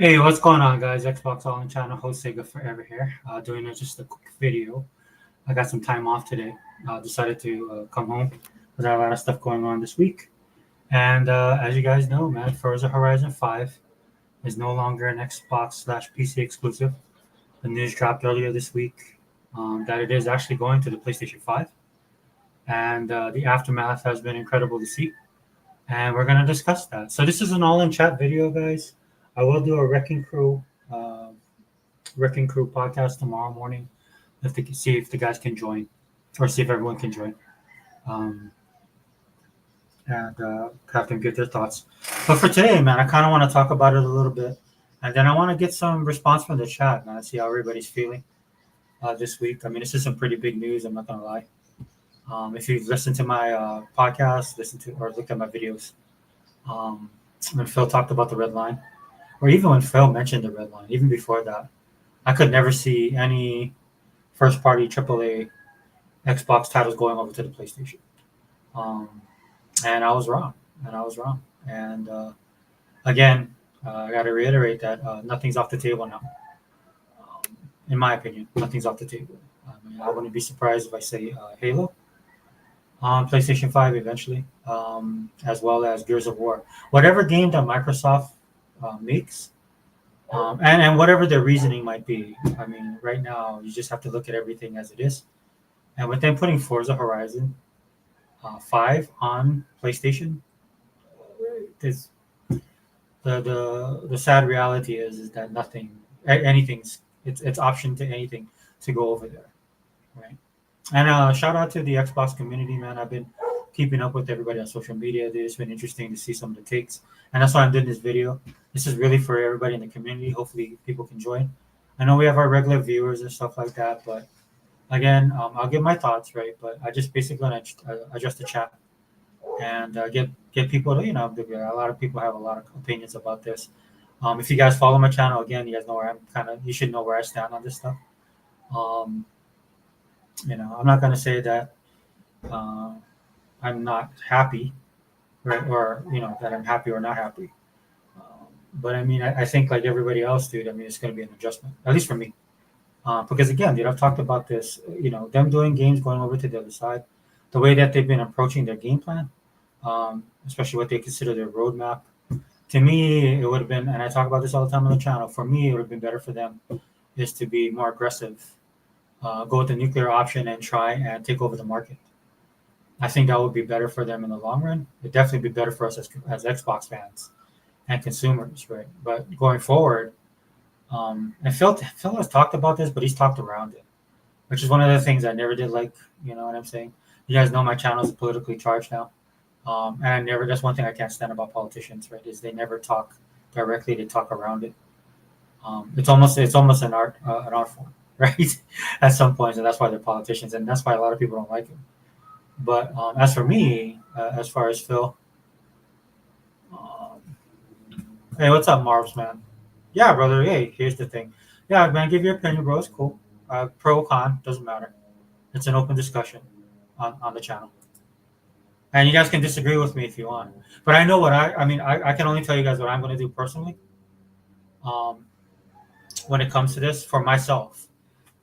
Hey, what's going on, guys? Xbox All in channel host Sega Forever here. Doing just a quick video. I got some time off today. Decided to come home. There's a lot of stuff going on this week. And as you guys know, man, Forza Horizon 5 is no longer an Xbox slash PC exclusive. The news dropped earlier this week that it is actually going to the PlayStation 5. And the aftermath has been incredible to see. And we're going to discuss that. So this is an all in chat video, guys. I will do a uh, Wrecking Crew podcast tomorrow morning if they can see if the guys can join or see if everyone can join um, and have them give their thoughts. But for today, man, I kind of want to talk about it a little bit, and then I want to get some response from the chat, man. See how everybody's feeling this week. I mean, this is some pretty big news. I'm not gonna lie. If you've listened to my podcast, listened to or looked at my videos, um, when Phil talked about the red line, or even when Phil mentioned the red line, even before that, I could never see any first party AAA Xbox titles going over to the PlayStation. Um, and I was wrong. And I was wrong. And again, I got to reiterate that nothing's off the table now. In my opinion, nothing's off the table. I mean, I wouldn't be surprised if I say Halo on PlayStation 5 eventually, as well as Gears of War. Whatever game that Microsoft makes, and whatever their reasoning might be. I mean, right now, you just have to look at everything as it is. And with them putting Forza Horizon 5 on PlayStation, is the sad reality is that anything's it's option to anything to go over there, right? And shout out to the Xbox community, man. I've been keeping up with everybody on social media. It's been interesting to see some of the takes, and that's why I'm doing this video. This is really for everybody in the community. Hopefully, people can join. I know we have our regular viewers and stuff like that, but again, I'll give my thoughts, right? But I just basically want to adjust the chat and get people to a lot of people have a lot of opinions about this. If you guys follow my channel again, you guys know where I'm kind of. You should know where I stand on this stuff. Um, I'm not gonna say that uh, I'm not happy, right? Or that I'm happy or not happy. But I mean, I think like everybody else, dude. I mean, it's gonna be an adjustment, at least for me. Because again, dude, I've talked about this. Them doing games going over to the other side, the way that they've been approaching their game plan, especially what they consider their roadmap. To me, it would have been, and I talk about this all the time on the channel. For me, it would have been better for them is to be more aggressive, go with the nuclear option, and try and take over the market. I think that would be better for them in the long run. It'd definitely be better for us as Xbox fans and consumers, right? But going forward, and Phil has talked about this, but he's talked around it, which is one of the things I never did like. You know what I'm saying? You guys know my channel is politically charged now. And I never. That's one thing I can't stand about politicians, right? Is they never talk directly; they talk around it. It's almost an art form, right? At some points, and that's why they're politicians, and that's why a lot of people don't like them. But as for me, as far as Phil, um, hey, what's up, Marv's man? Yeah, brother. Hey, here's the thing. Yeah, man, give your opinion, bro. It's cool. Pro con doesn't matter. It's an open discussion on the channel. And you guys can disagree with me if you want. But I know what I mean, I can only tell you guys what I'm going to do personally um, when it comes to this for myself.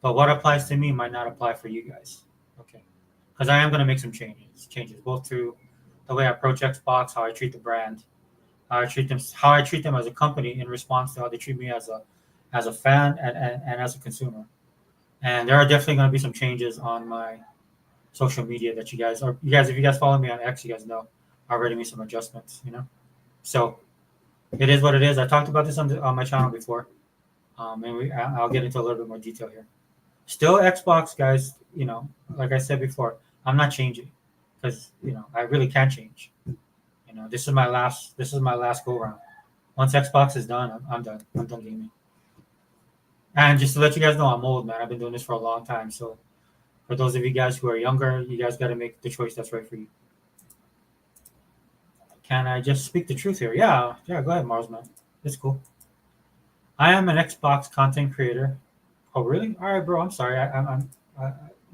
But what applies to me might not apply for you guys. Okay. Because I am going to make some changes both to the way I approach Xbox, how I treat the brand, how I treat them as a company in response to how they treat me as a fan and as a consumer. And there are definitely going to be some changes on my social media that if you guys follow me on X, you guys know I already made some adjustments. So it is what it is. I talked about this on my channel before, and I'll get into a little bit more detail here. Still Xbox, guys. Like I said before, I'm not changing because I really can't change. This is my last go round. Once Xbox is done, I'm done. I'm done gaming. And just to let you guys know, I'm old, man. I've been doing this for a long time. So for those of you guys who are younger, you guys got to make the choice that's right for you. Can I just speak the truth here? Yeah, yeah. Go ahead, Mars, man. It's cool. I am an Xbox content creator. Oh, really? All right, bro. I'm sorry.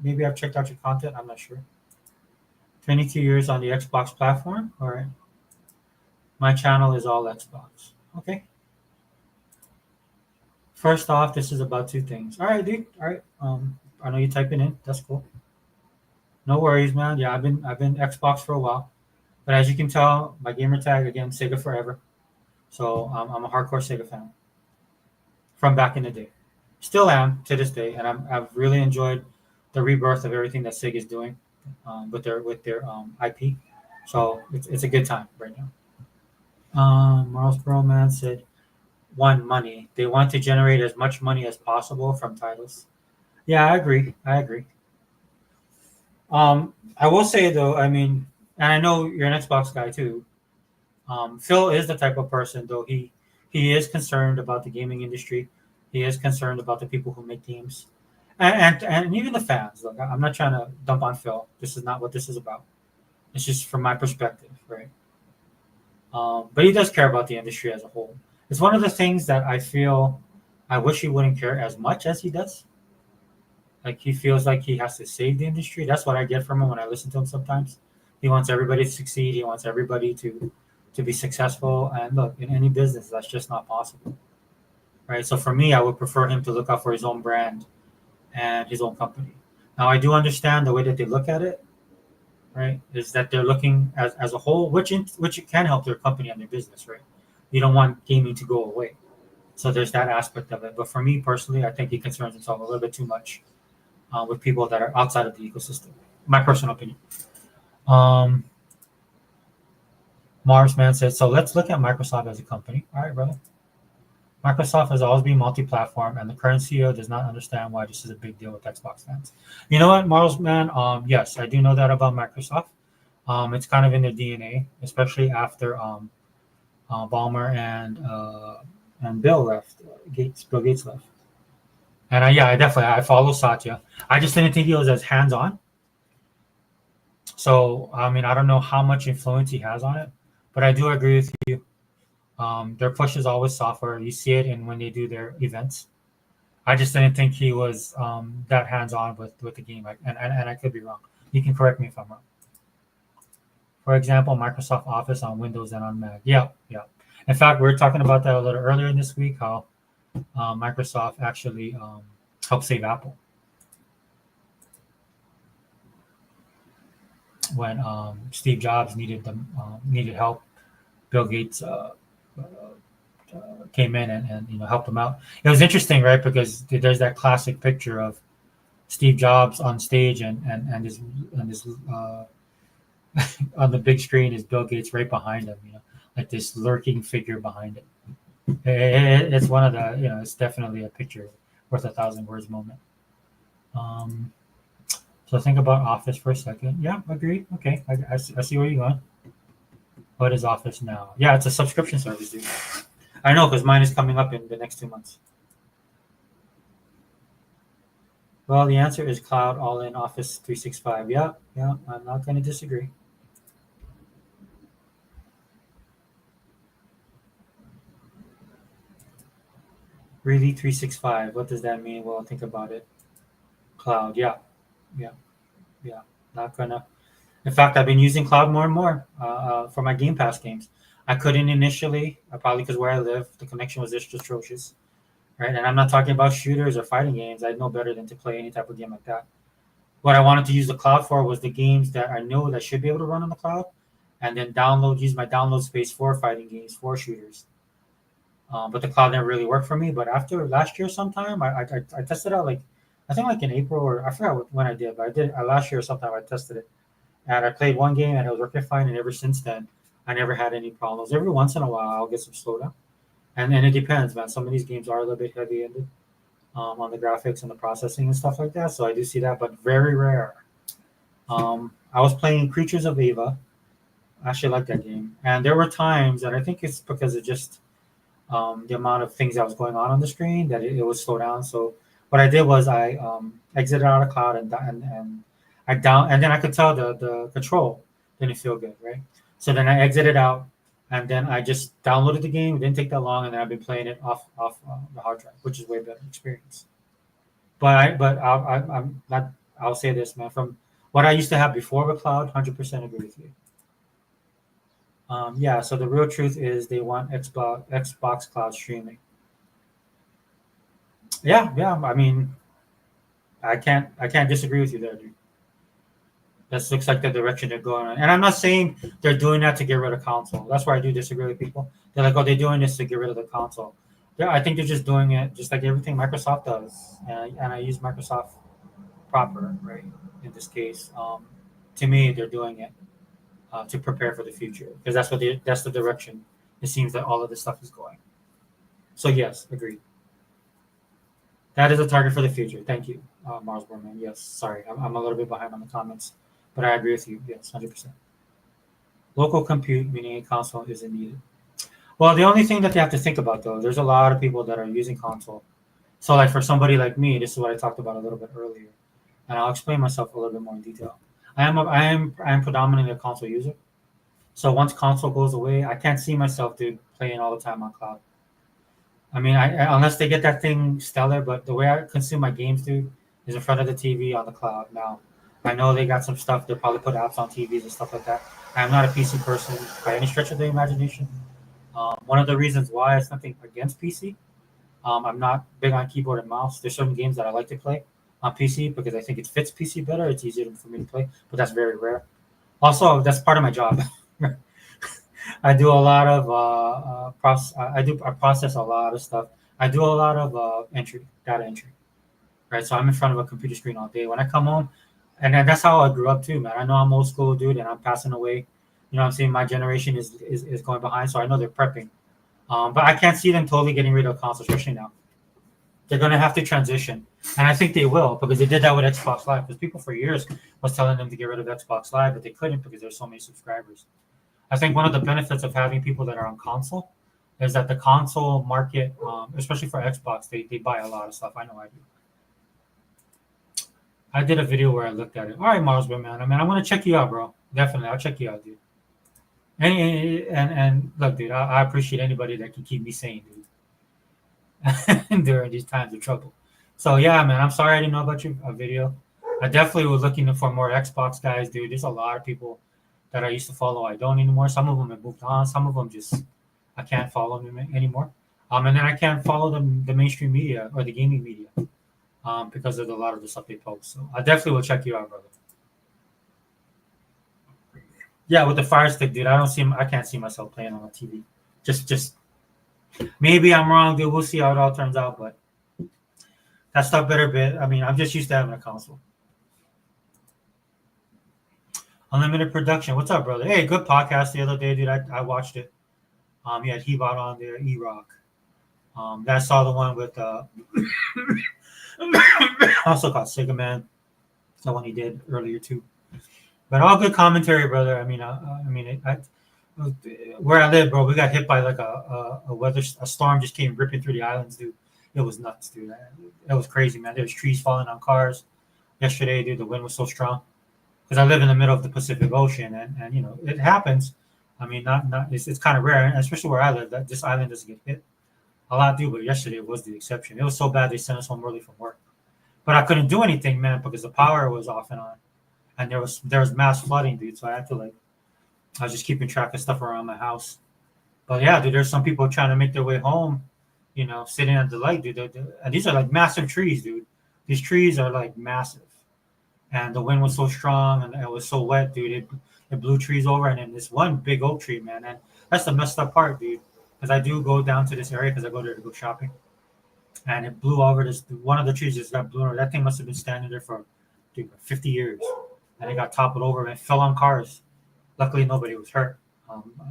Maybe I've checked out your content. I'm not sure. 22 years on the Xbox platform. All right. My channel is all Xbox. Okay. First off, this is about two things. All right, dude. All right. I know you're typing in. That's cool. No worries, man. Yeah, I've been Xbox for a while, but as you can tell, my gamer tag again, Sega forever. So I'm a hardcore Sega fan from back in the day. Still am to this day, and I've really enjoyed the rebirth of everything that Sega's doing with their IP. So it's a good time right now. Miles Perlman said, "One, money. They want to generate as much money as possible from titles." Yeah, I agree. I agree. I will say though, I mean, and I know you're an Xbox guy too. Phil is the type of person though he is concerned about the gaming industry. He is concerned about the people who make games, and even the fans. Look, I'm not trying to dump on Phil. This is not what this is about. It's just from my perspective, right? But he does care about the industry as a whole. It's one of the things that I feel I wish he wouldn't care as much as he does. Like he feels like he has to save the industry. That's what I get from him when I listen to him sometimes. He wants everybody to succeed. He wants everybody to be successful. And look, in any business, that's just not possible, right? So for me, I would prefer him to look out for his own brand and his own company. Now, I do understand the way that they look at it, right? Is that they're looking as a whole, which it can help their company and their business, right? You don't want gaming to go away. So there's that aspect of it. But for me personally, I think he concerns himself a little bit too much with people that are outside of the ecosystem. My personal opinion. Um, Mars Man said, so let's look at Microsoft as a company. All right, brother. Microsoft has always been multi-platform, and the current CEO does not understand why this is a big deal with Xbox fans. You know what, Mars Man? Yes, I do know that about Microsoft. It's kind of in their DNA, especially after Ballmer and Bill left. Bill Gates left. And yeah, I follow Satya. I just didn't think he was as hands-on. So I mean, I don't know how much influence he has on it, but I do agree with you. Their push is always software. You see it in when they do their events. I just didn't think he was that hands-on with the game, and I could be wrong. You can correct me if I'm wrong. For example, Microsoft Office on Windows and on Mac. Yeah, yeah. In fact, we were talking about that a little earlier in this week. How Microsoft actually helped save Apple when Steve Jobs needed help. Bill Gates came in and helped him out. It was interesting, right? Because there's that classic picture of Steve Jobs on stage and his on the big screen is Bill Gates right behind him. Like this lurking figure behind it. It's one of the it's definitely a picture worth a thousand words moment. Um, so think about Office for a second. Yeah, agree. Okay, I see where you're going. What is Office now? Yeah, it's a subscription service, dude. I know because mine is coming up in the next 2 months. Well, the answer is cloud all in Office 365. Yeah, yeah, I'm not going to disagree. Really, 365. What does that mean? Well, think about it. Cloud. Yeah, yeah, yeah. Not gonna. In fact, I've been using cloud more and more for my Game Pass games. I couldn't initially, probably because where I live, the connection was just atrocious, right? And I'm not talking about shooters or fighting games. I know better than to play any type of game like that. What I wanted to use the cloud for was the games that I know that should be able to run on the cloud, and then use my download space for fighting games, for shooters. But the cloud never really worked for me. But after last year, sometime I tested out like I think like in April or I forgot when I did, but I did last year sometime I tested it and I played one game and it was working fine. And ever since then, I never had any problems. Every once in a while, I'll get some slowdown, and it depends, man. Some of these games are a little bit heavy-handed on the graphics and the processing and stuff like that. So I do see that, but very rare. I was playing Creatures of Ava. I actually like that game, and there were times, and I think it's because of just the amount of things that was going on the screen that it would slow down. So what I did was I exited out of cloud and I down and then I could tell the control didn't feel good, right? So then I exited out and then I just downloaded the game. It didn't take that long, and then I've been playing it off the hard drive, which is way better experience. I'm not. I'll say this, man. From what I used to have before the cloud, 100% agree with you. Yeah, so the real truth is they want Xbox Cloud streaming. Yeah. I mean, I can't disagree with you there, dude. That looks like the direction they're going on. And I'm not saying they're doing that to get rid of console. That's where I do disagree with people. They're like, oh, they're doing this to get rid of the console. Yeah, I think they're just doing it just like everything Microsoft does. And I use Microsoft proper, right? In this case, to me, they're doing it to prepare for the future because that's the direction it seems that all of this stuff is going. So yes, agreed. That is a target for the future. Thank you, Mars Borman. Yes, sorry, I'm a little bit behind on the comments, but I agree with you. Yes, 100%. Local compute, meaning a console, isn't needed. Well, the only thing that you have to think about though, there's a lot of people that are using console. So, like for somebody like me, this is what I talked about a little bit earlier, and I'll explain myself a little bit more in detail. I am predominantly a console user. So once console goes away, I can't see myself dude playing all the time on cloud. I mean, unless they get that thing stellar, but the way I consume my games, dude, is in front of the TV on the cloud. Now, I know they got some stuff. They'll probably put apps on TVs and stuff like that. I'm not a PC person by any stretch of the imagination. One of the reasons why it's nothing against PC. I'm not big on keyboard and mouse. There's certain games that I like to play on PC because I think it fits PC better. It's easier for me to play, but that's very rare. Also, that's part of my job. I do a lot of I process a lot of stuff. I do a lot of data entry, right? So I'm in front of a computer screen all day. When I come home, and then that's how I grew up too, man. I know I'm old school, dude, and I'm passing away. You know what I'm saying? My generation is going behind, so I know they're prepping. But I can't see them totally getting rid of consoles, especially now. They're gonna have to transition, and I think they will because they did that with Xbox Live. Because people for years was telling them to get rid of Xbox Live, but they couldn't because there's so many subscribers. I think one of the benefits of having people that are on console is that the console market, especially for Xbox, they buy a lot of stuff. I know I do. I did a video where I looked at it. All right, Marsman, man. I mean, I'm gonna check you out, bro. Definitely, I'll check you out, dude. And look, dude, I appreciate anybody that can keep me sane, dude, during these times of trouble. So yeah, man, I'm sorry I didn't know about your video. I definitely was looking for more Xbox guys, dude. There's a lot of people that I used to follow. I don't anymore. Some of them have moved on. Some of them just I can't follow them anymore. And then I can't follow them the mainstream media or the gaming media because of a lot of the stuff they post. So I definitely will check you out, brother. Yeah, with the Fire Stick, dude. I can't see myself playing on a TV. Just maybe I'm wrong, dude. We'll see how it all turns out. But that stuff better be. I mean, I'm just used to having a console. Unlimited production. What's up, brother? Hey, good podcast the other day, dude. I watched it. He had Hebot on there, E Rock. I saw the one with also called Sega Man. The one he did earlier too. But all good commentary, brother. Where I live, bro, we got hit by like a storm just came ripping through the islands, dude. It was nuts, dude. It was crazy, man. There was trees falling on cars yesterday, dude. The wind was so strong because I live in the middle of the Pacific Ocean, and it happens. I mean, not it's kind of rare, especially where I live. That this island doesn't get hit a lot, dude. But yesterday was the exception. It was so bad they sent us home early from work, but I couldn't do anything, man, because the power was off and on, and there was mass flooding, dude. So I had to I was just keeping track of stuff around my house. But yeah, dude, there's some people trying to make their way home, sitting at the light, dude. And these are like massive trees, dude. These trees are like massive, and the wind was so strong and it was so wet, dude. It blew trees over, and then this one big oak tree, man. And that's the messed up part, dude. Because I do go down to this area because I go there to go shopping, and it blew over this. One of the trees just got blown over. That thing must have been standing there for, dude, 50 years, and it got toppled over and it fell on cars. Luckily, nobody was hurt.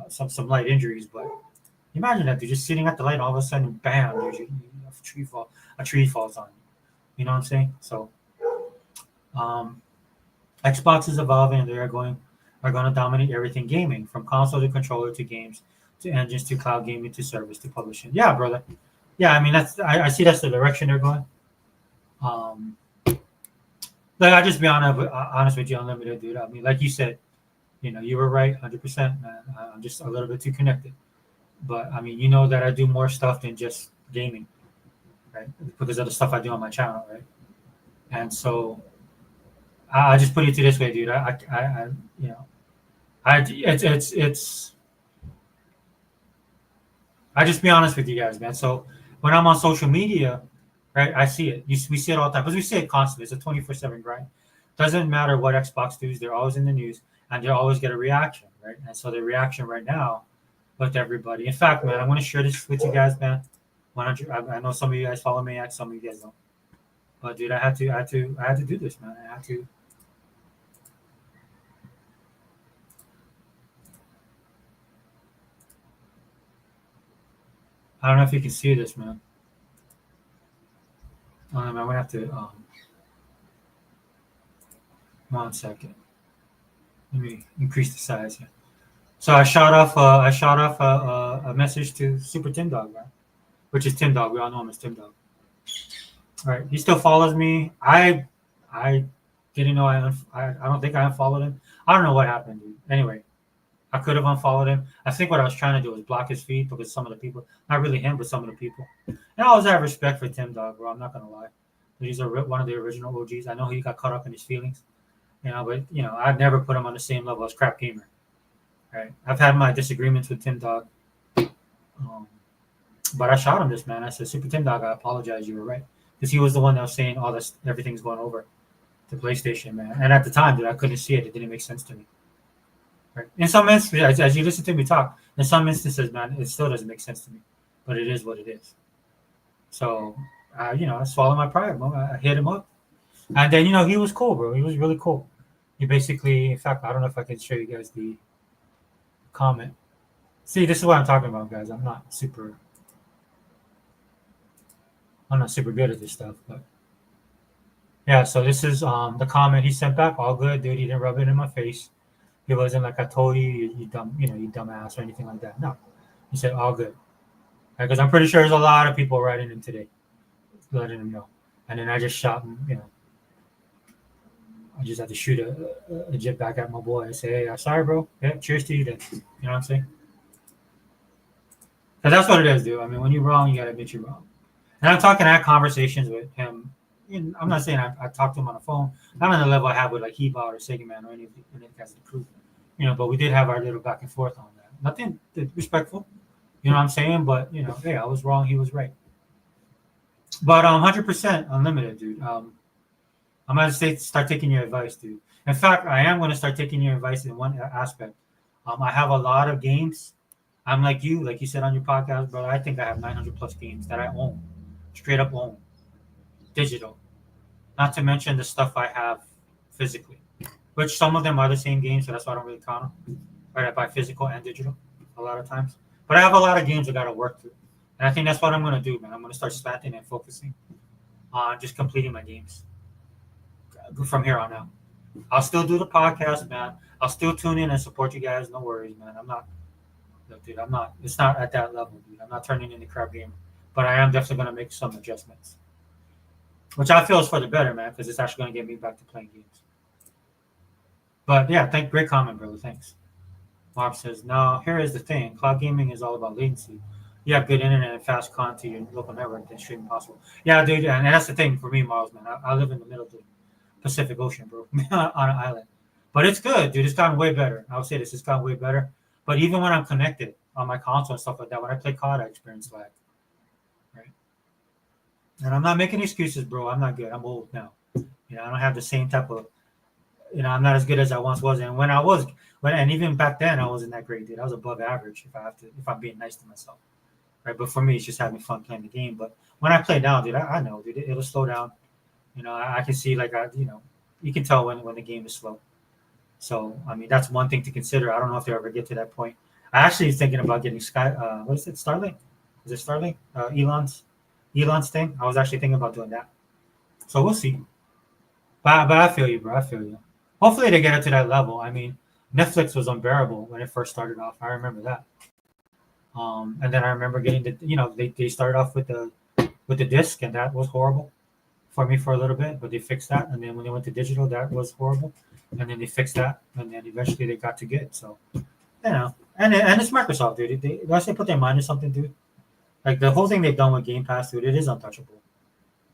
Some light injuries, but imagine that dude just sitting at the light, all of a sudden, bam, dude, a tree falls on you. You know what I'm saying? So, um, Xbox is evolving, and are going to dominate everything gaming, from console to controller to games to engines to cloud gaming to service to publishing. Yeah, brother. Yeah, I mean I see that's the direction they're going. Um, like I just be honest with you, unlimited dude. I mean, like you said, you were right, 100%, man. I'm just a little bit too connected, but I mean, you know that I do more stuff than just gaming, right? Because of the stuff I do on my channel, right? And so I just put it to this way, dude. I you know, it's. I just be honest with you guys, man. So when I'm on social media, right? I see it. We see it all the time because we see it constantly. It's a 24/7 grind. Doesn't matter what Xbox does, they're always in the news and they always get a reaction, right? And so the reaction right now with everybody. In fact, man, I want to share this with you guys, man. Why don't you? I know some of you guys follow me, and some of you guys don't. But dude, I had to do this, man. I had to. I don't know if you can see this, man. I'm gonna have to. 1 second. Let me increase the size here. So I shot off. I shot off a message to Super Tim Dog, right? Which is Tim Dog. We all know him as Tim Dog. All right. He still follows me. I didn't know I don't think I unfollowed him. I don't know what happened, dude. Anyway, I could have unfollowed him. I think what I was trying to do was block his feed because some of the people, not really him, but some of the people. And I always have respect for Tim Dog, bro. I'm not gonna lie. He's one of the original OGs. I know he got caught up in his feelings, but I'd never put him on the same level as Crap Gamer. Right? I've had my disagreements with Tim Dog, but I shot him this, man. I said, Super Tim Dog, I apologize. You were right, because he was the one that was saying all this, everything's going over to PlayStation, man. And at the time, dude, I couldn't see it. It didn't make sense to me. Right? In some instances, as you listen to me talk, in some instances, man, it still doesn't make sense to me, but it is what it is. So, I swallowed my pride, bro. I hit him up, and then he was cool, bro. He was really cool. He basically, in fact, I don't know if I can show you guys the comment. See, this is what I'm talking about, guys. I'm not super good at this stuff, but yeah. So this is the comment he sent back. All good, dude. He didn't rub it in my face. He wasn't like, I told you, you dumb, you dumbass or anything like that. No, he said all good, because I'm pretty sure there's a lot of people writing him today, letting him know. And then I just shot him. I just had to shoot a jet back at my boy and say, hey, I'm sorry, bro. Yeah, cheers to you then. You know what I'm saying? Because that's what it is, dude. I mean, when you're wrong, you gotta admit you're wrong. And I'm talking, I had conversations with him. I'm not saying I talked to him on the phone. Not on the level I have with like Hebot or Sega Man or any of the guys of the crew. But we did have our little back and forth on that. Nothing respectful. You know what I'm saying? But hey, I was wrong. He was right. But 100% unlimited, dude. I'm gonna start taking your advice, dude. In fact, I am gonna start taking your advice in one aspect. I have a lot of games. I'm like you said on your podcast, brother. I think I have 900 plus games that I own, straight up own, digital. Not to mention the stuff I have physically, which some of them are the same games, so that's why I don't really count them. Right, I buy physical and digital a lot of times, but I have a lot of games I got to work through, and I think that's what I'm gonna do, man. I'm gonna start slanting and focusing on just completing my games from here on out. I'll still do the podcast, man. I'll still tune in and support you guys. No worries, man. I'm not, look, dude. I'm not. It's not at that level, dude. I'm not turning into Crap Gamer, but I am definitely gonna make some adjustments, which I feel is for the better, man, because it's actually gonna get me back to playing games. But yeah, great comment, brother. Thanks. Mark says, no, here is the thing. Cloud gaming is all about latency. You have good internet and fast content to your local network, then streaming possible. Yeah, dude, and that's the thing for me, Miles, man. I live in the middle of the Pacific Ocean, bro, on an island. But it's good, dude. It's gotten way better. I would say this. It's gotten way better. But even when I'm connected on my console and stuff like that, when I play COD, I experience lag. Right? And I'm not making excuses, bro. I'm not good. I'm old now. I don't have the same type of, I'm not as good as I once was. And and even back then, I wasn't that great, dude. I was above average if I'm being nice to myself. Right? But for me, it's just having fun playing the game. But when I play now, dude, I know, dude, it'll slow down. I can see you can tell when the game is slow. So, I mean, that's one thing to consider. I don't know if they ever get to that point. I actually was thinking about getting what is it, Starlink? Is it Starlink? Elon's thing. I was actually thinking about doing that. So we'll see. But I feel you, bro. I feel you. Hopefully they get it to that level. I mean, Netflix was unbearable when it first started off. I remember that. And then I remember getting they started off with the disc, and that was horrible for me for a little bit, but they fixed that. And then when they went to digital, that was horrible. And then they fixed that, and then eventually they got to good. So, and it's Microsoft, dude. Once they put their mind to something, dude, like the whole thing they've done with Game Pass, dude, it is untouchable.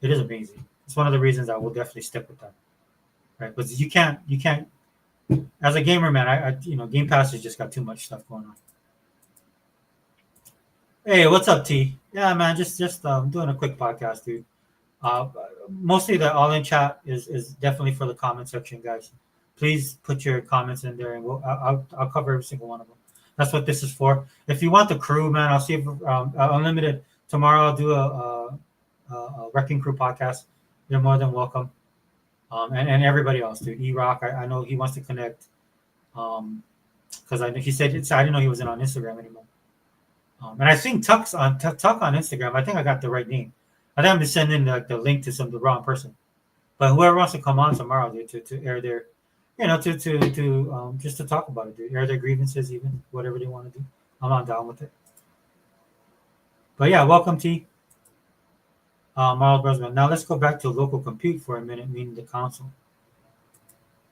It is amazing. It's one of the reasons I will definitely stick with them, right? Because you can't, as a gamer, man, I Game Pass has just got too much stuff going on. Hey, what's up, T? Yeah, man, just doing a quick podcast, dude. Uh, Mostly the all-in chat is definitely for the comment section, guys. Please put your comments in there, and I'll cover every single one of them. That's what this is for. If you want the crew, man, I'll see if unlimited tomorrow. I'll do a wrecking crew podcast. You're more than welcome. And everybody else, dude. E-Rock, I know he wants to connect. Because I know he said it's. I didn't know he wasn't on Instagram anymore. And I think Tuck on Instagram. I think I got the right name. I think I'm just sending the link to the wrong person. But whoever wants to come on tomorrow, dude, to air their, to just to talk about it, dude, air their grievances, even whatever they want to do. I'm not down with it. But yeah, welcome T. Miles Brosman. Now let's go back to local compute for a minute, meaning the console.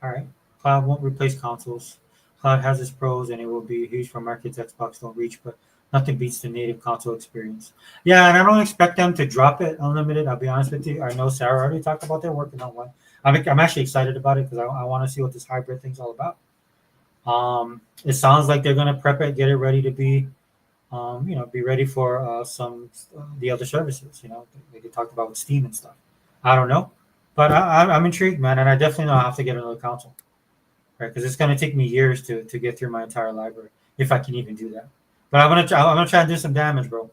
All right. Cloud won't replace consoles. Cloud has its pros and it will be huge for markets Xbox don't reach, but nothing beats the native console experience. Yeah, and I don't expect them to drop it unlimited. I'll be honest with you. I know Sarah already talked about they're working on one. I'm actually excited about it because I want to see what this hybrid thing's all about. It sounds like they're gonna prep it, get it ready to be, be ready for some the other services. Like they talked about with Steam and stuff. I don't know, but I'm intrigued, man, and I definitely know I have to get another console, right? Because it's gonna take me years to get through my entire library if I can even do that. But I'm gonna try and do some damage, bro.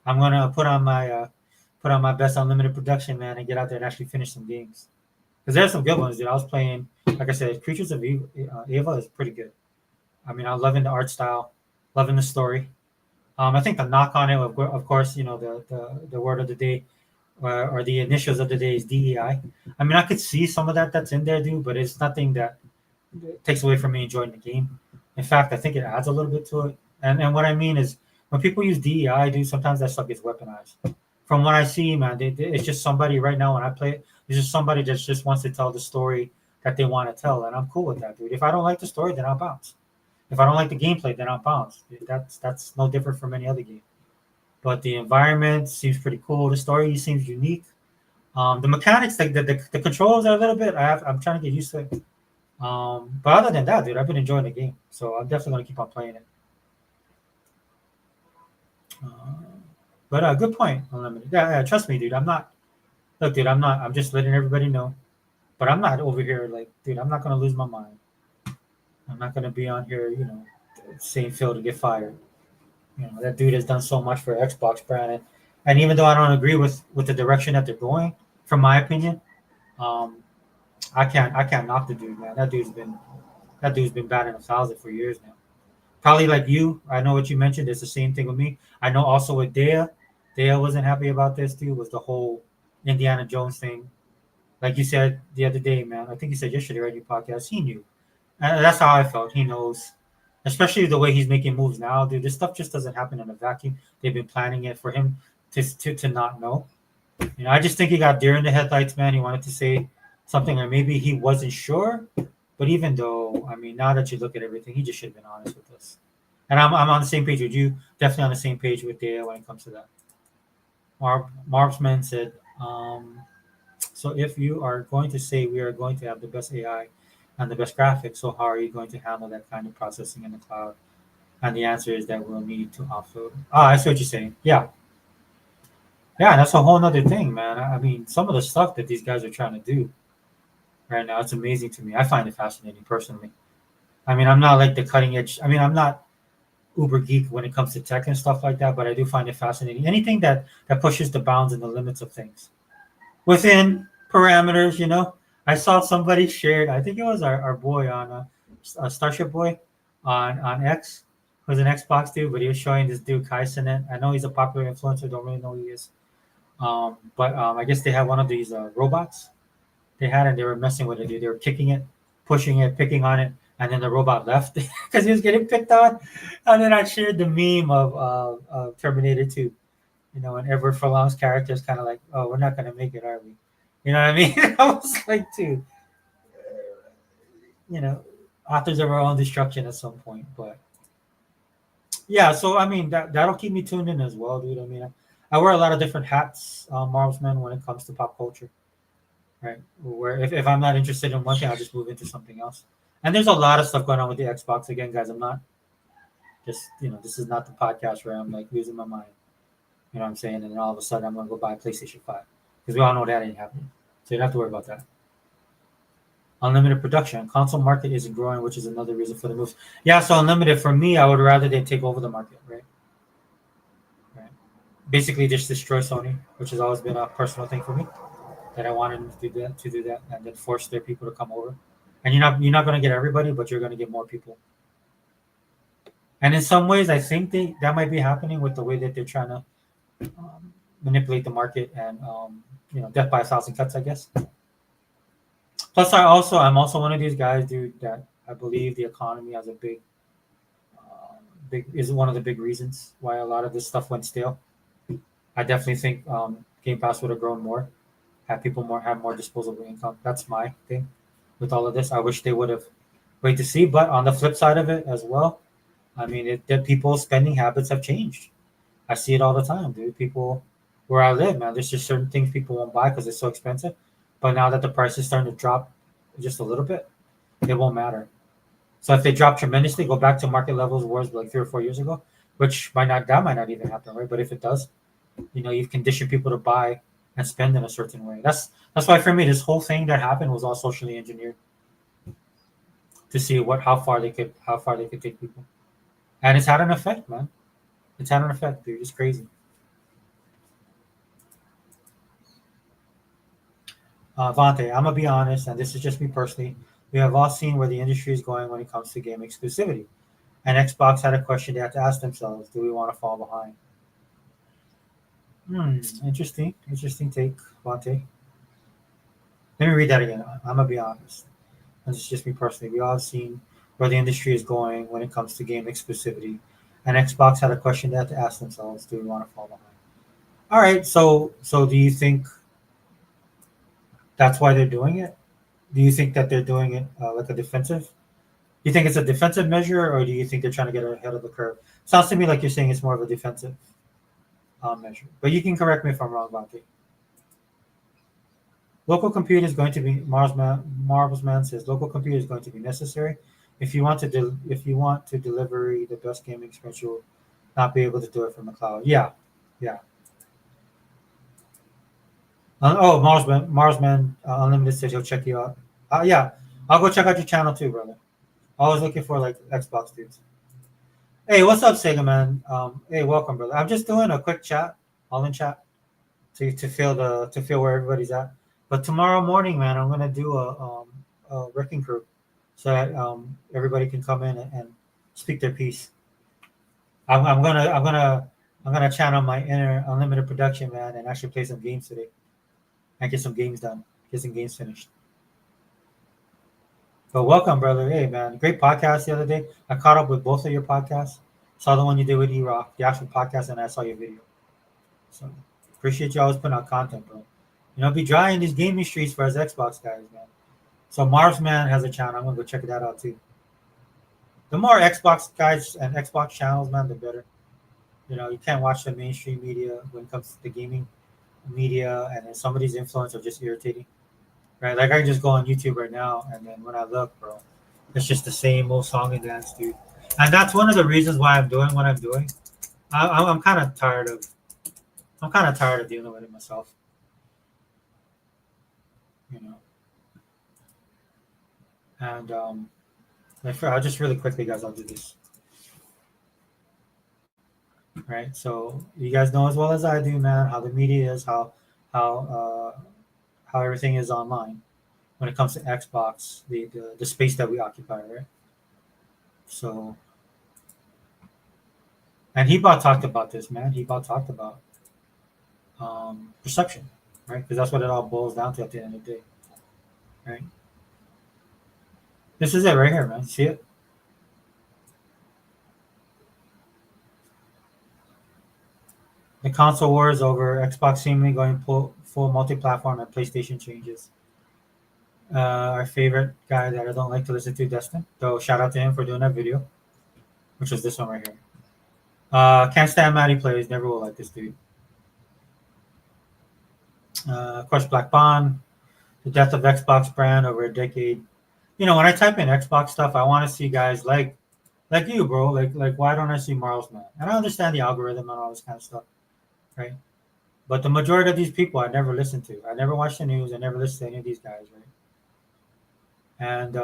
I'm gonna put on my best unlimited production, man, and get out there and actually finish some games. Because there's some good ones, dude. I was playing, like I said, Creatures of Eva is pretty good. I mean, I'm loving the art style, loving the story. I think the knock on it, of course, the word of the day or the initials of the day is DEI. I mean, I could see some of that's in there, dude, but it's nothing that takes away from me enjoying the game. In fact, I think it adds a little bit to it. And what I mean is, when people use DEI, dude, sometimes that stuff gets weaponized. From what I see, man, it's just somebody right now when I play it, it's just somebody that just wants to tell the story that they want to tell, and I'm cool with that, dude. If I don't like the story, then I'll bounce. If I don't like the gameplay, then I'll bounce. That's no different from any other game. But the environment seems pretty cool. The story seems unique. The mechanics, like the controls are a little bit. I'm trying to get used to it. But other than that, dude, I've been enjoying the game, so I'm definitely gonna keep on playing it. Uh, but good point, Unlimited. Yeah, trust me, dude. I'm not. Look, dude, I'm not. I'm just letting everybody know. But I'm not over here like, dude. I'm not gonna lose my mind. I'm not gonna be on here, saying Phil to get fired. That dude has done so much for Xbox brand, and even though I don't agree with the direction that they're going, from my opinion, um, I can't knock the dude, man. That dude's been batting 1,000 for years now. Probably like you. I know what you mentioned. It's the same thing with me. I know also with Dea. Dea wasn't happy about this too. Was the whole Indiana Jones thing. Like you said the other day, man. I think you said yesterday on your podcast. He knew, and that's how I felt. He knows, especially the way he's making moves now, dude. This stuff just doesn't happen in a vacuum. They've been planning it for him to not know. I just think he got deer in the headlights, man. He wanted to say something, or maybe he wasn't sure. But even though, I mean, now that you look at everything, he just should have been honest with us. And I'm on the same page with you. Definitely on the same page with Dale when it comes to that. Marksman said, so if you are going to say we are going to have the best AI and the best graphics, so how are you going to handle that kind of processing in the cloud? And the answer is that we'll need to offload. I see what you're saying. Yeah. Yeah, that's a whole nother thing, man. I mean, some of the stuff that these guys are trying to do right now, it's amazing to me. I find it fascinating personally. I mean, I'm not like the cutting edge. I mean, I'm not uber geek when it comes to tech and stuff like that, but I do find it fascinating. Anything that pushes the bounds and the limits of things within parameters. I saw somebody shared. I think it was our boy on Starship Boy on X, who's an Xbox dude, but he was showing this dude Kaisen. I know he's a popular influencer. Don't really know who he is. But I guess they had one of these robots they had, and they were messing with it. Dude. They were kicking it, pushing it, picking on it, and then the robot left because he was getting picked on. And then I shared the meme of Terminator 2. And Edward Furlong's character is kind of like, "Oh, we're not gonna make it, are we?" You know what I mean? I was like, dude, you know, authors of our own destruction at some point. But yeah, so I mean that'll keep me tuned in as well, dude. I mean, I wear a lot of different hats, Marvelsman, when it comes to pop culture, right? Where if I'm not interested in one thing, I'll just move into something else. And there's a lot of stuff going on with the Xbox again, guys. I'm not just this is not the podcast where I'm like losing my mind. You know what I'm saying? And then all of a sudden I'm gonna go buy a PlayStation 5. because we all know that ain't happening. So you don't have to worry about that. Unlimited production. Console market isn't growing, which is another reason for the moves. Yeah, so unlimited for me, I would rather they take over the market, right? Right. Basically, just destroy Sony, which has always been a personal thing for me. That I wanted them to do that, and then force their people to come over. And you're not going to get everybody, but you're going to get more people. And in some ways, I think that might be happening with the way that they're trying to manipulate the market and death by a thousand cuts, I guess. Plus, I'm also one of these guys, dude, that I believe the economy has a big is one of the big reasons why a lot of this stuff went stale. I definitely think Game Pass would have grown more, have more disposable income. That's my thing with all of this. I wish they would have wait to see, but on the flip side of it as well, I mean, that people's spending habits have changed. I see it all the time, dude. People where I live, man, there's just certain things people won't buy because it's so expensive. But now that the price is starting to drop just a little bit, it won't matter. So if they drop tremendously, go back to market levels was like 3 or 4 years ago, which that might not even happen, right? But if it does, you've conditioned people to buy and spend in a certain way. That's why for me, this whole thing that happened was all socially engineered to see how far they could take people, and it's had an effect, man. It's had an effect, dude. It's crazy. Vante, I'm gonna be honest, and this is just me personally. We have all seen where the industry is going when it comes to game exclusivity. And Xbox had a question they had to ask themselves: do we want to fall behind? Interesting take, Vante. Let me read that again. I'm gonna be honest. And this is just me personally. We all have seen where the industry is going when it comes to game exclusivity. And Xbox had a question they had to ask themselves: do we want to fall behind? All right. So do you think that's why they're doing it? Do you think that they're doing it like a defensive? You think it's a defensive measure, or do you think they're trying to get ahead of the curve? Sounds to me like you're saying it's more of a defensive measure. But you can correct me if I'm wrong, Bonte. Local compute is going to be Marvel's Man says local compute is going to be necessary. If you want to deliver the best gaming experience, you'll not be able to do it from the cloud. Yeah, yeah. Marsman Unlimited says he'll check you out. Yeah, I'll go check out your channel too, brother. I was looking for like Xbox dudes. Hey, what's up, Sega man? Hey, welcome, brother. I'm just doing a quick chat, all in chat, to feel where everybody's at. But tomorrow morning, man, I'm gonna do a wrecking crew, so that everybody can come in and speak their piece. I'm gonna channel my inner unlimited production, man, and actually play some games today and get some games done, get some games finished. But welcome, brother. Hey, man, great podcast the other day. I caught up with both of your podcasts. Saw the one you did with E-Rock, the actual podcast, and I saw your video. So appreciate you always putting out content, bro. Be dry in these gaming streets for us Xbox guys, man. So Mars Man has a channel. I'm gonna go check that out too. The more Xbox guys and Xbox channels, man, the better. You can't watch the mainstream media when it comes to the gaming media, and then some of these influencers are just irritating, right? Like I can just go on YouTube right now, and then when I look, bro, it's just the same old song and dance, dude. And that's one of the reasons why I'm doing what I'm doing. I'm kind of tired of. I'm kind of tired of dealing with it myself. You know. And I'll just really quickly, guys, I'll do this. Right. So you guys know as well as I do, man, how the media is, how everything is online when it comes to Xbox, the space that we occupy, right? So, and Hebot talked about this, man. Hebot talked about perception, right? Because that's what it all boils down to at the end of the day, right? This is it right here, man. See it? The console war is over. Xbox seemingly going full multi-platform and PlayStation changes. Our favorite guy that I don't like to listen to, Destin. So shout out to him for doing that video, which is this one right here. Can't stand Matty plays. Never will like this dude. Crush Black Bond. The death of Xbox brand over a decade. When I type in Xbox stuff, I want to see guys like you, bro. Like why don't I see Marvel's Man? And I understand the algorithm and all this kind of stuff, right? But the majority of these people I never listened to. I never watched the news. I never listened to any of these guys, right? And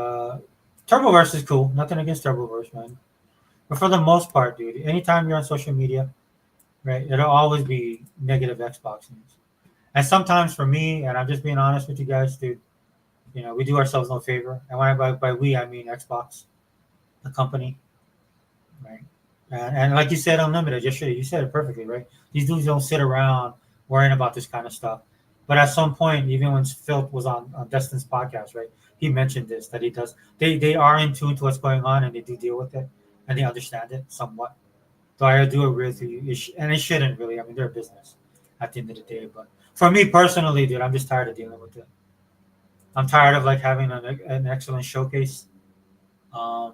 Turboverse is cool. Nothing against Turboverse, man. But for the most part, dude, anytime you're on social media, right, it'll always be negative Xbox news. And sometimes for me, and I'm just being honest with you guys, dude, we do ourselves no favor. And when by we, I mean Xbox, the company, right? And like you said, Unlimited, yesterday, you said it perfectly, right? These dudes don't sit around worrying about this kind of stuff. But at some point, even when Phil was on Destin's podcast, right, he mentioned this that he does. They are in tune to what's going on and they do deal with it and they understand it somewhat. So I do agree with you, and it shouldn't really. I mean, they're a business at the end of the day. But for me personally, dude, I'm just tired of dealing with it. I'm tired of like having an excellent showcase, um,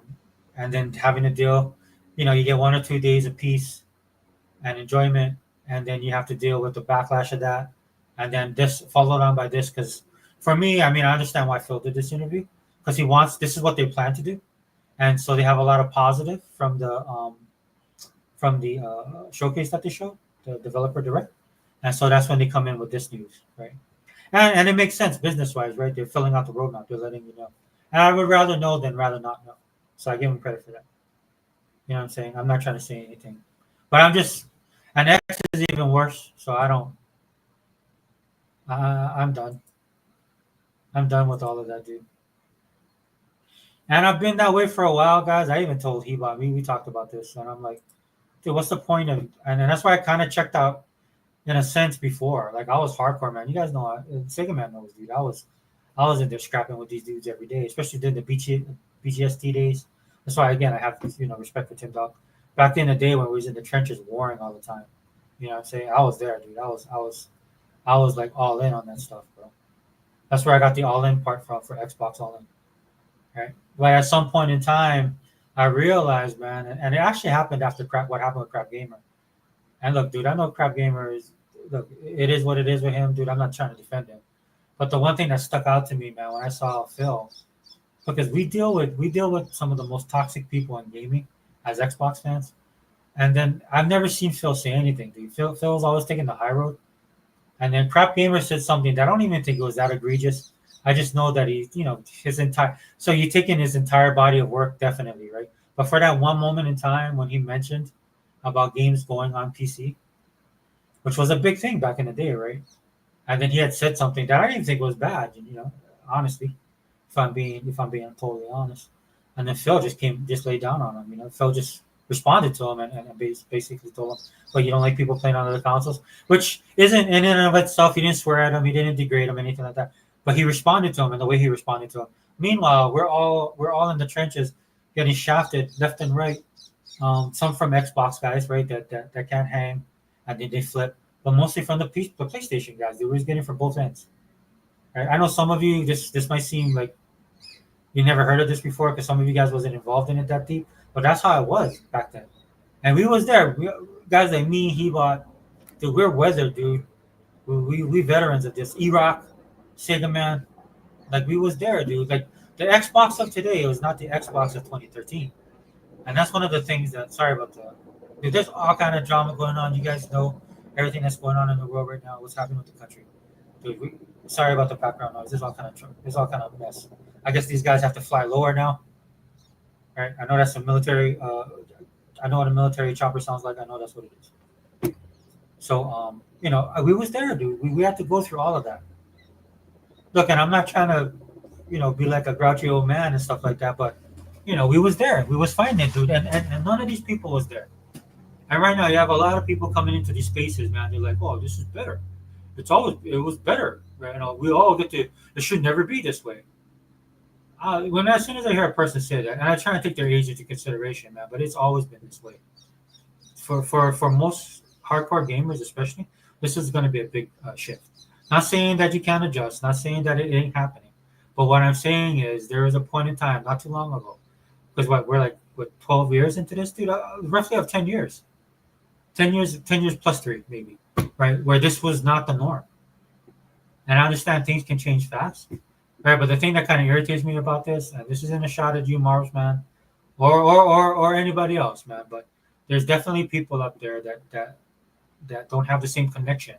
and then having to deal. You get 1 or 2 days of peace and enjoyment, and then you have to deal with the backlash of that, and then this followed on by this. Because for me, I mean, I understand why Phil did this interview because he wants. This is what they plan to do, and so they have a lot of positive from the showcase that they showed, the developer direct, and so that's when they come in with this news, right? And it makes sense business wise, right? They're filling out the roadmap, they're letting you know, and I would rather know than rather not know. So I give them credit for that. You know what I'm saying? I'm not trying to say anything, but I'm just, and X is even worse. So I don't. I'm done. I'm done with all of that, dude. And I've been that way for a while, guys. I even told Heba, we talked about this, and I'm like, dude, what's the point of? And that's why I kind of checked out in a sense before. Like I was hardcore, man. You guys know, Sega Man knows, dude. I was in there scrapping with these dudes every day, especially during the BGST days. That's why again I have respect for Tim Dog. Back in the day when we was in the trenches warring all the time, you know what I'm saying? I was there, dude. I was like all in on that stuff, bro. That's where I got the all in part from for Xbox All In. Right? Like at some point in time, I realized, man, and it actually happened after crap. What happened with Crap Gamer? And look, dude, I know Crap Gamer is look. It is what it is with him, dude. I'm not trying to defend him, but the one thing that stuck out to me, man, when I saw Phil, because we deal with some of the most toxic people in gaming as Xbox fans, and then I've never seen Phil say anything, dude. Phil's always taking the high road, and then Crap Gamer said something that I don't even think it was that egregious. I just know that his entire so you taking his entire body of work definitely right, but for that one moment in time when he mentioned about games going on PC, which was a big thing back in the day, right? And then he had said something that I didn't think was bad, honestly, if I'm being totally honest. And then Phil just laid down on him. Phil just responded to him and basically told him, "Well, you don't like people playing on other consoles," which isn't in and of itself. He didn't swear at him. He didn't degrade him, anything like that. But he responded to him, and the way he responded to him. Meanwhile, we're all in the trenches, getting shafted left and right. Some from Xbox guys, right, that can't hang, and then they flip, but mostly from the PlayStation guys. They was getting from both ends. Right? I know some of you this might seem like you never heard of this before because some of you guys wasn't involved in it that deep, but that's how it was back then. And we was there. Guys like me, he bought, dude. We're weathered, dude. We veterans of this. Iraq, Sega Man, like we was there, dude. Like the Xbox of today was not the Xbox of 2013. And that's one of the things that. Sorry about that. Dude, there's all kind of drama going on. You guys know everything that's going on in the world right now. What's happening with the country, dude? Sorry about the background noise. There's all kind of mess. I guess these guys have to fly lower now, right? I know that's a military. I know what a military chopper sounds like. I know that's what it is. So, we was there, dude. We had to go through all of that. Look, and I'm not trying to, be like a grouchy old man and stuff like that, but we was there. We was fighting it, dude. And none of these people was there. And right now, you have a lot of people coming into these spaces, man. They're like, "Oh, this is better. It was better, right? We all get to. It should never be this way." When as soon as I hear a person say that, and I try to take their age into consideration, man, but it's always been this way. For most hardcore gamers, especially, this is going to be a big shift. Not saying that you can't adjust. Not saying that it ain't happening. But what I'm saying is there was a point in time, not too long ago, because we're like 12 years into this, dude. Roughly of 10 years, 10 years plus three, maybe, right, where this was not the norm. And I understand things can change fast, right? But the thing that kind of irritates me about this, and this isn't a shot at you, Mars, man, or anybody else, man, but there's definitely people up there that don't have the same connection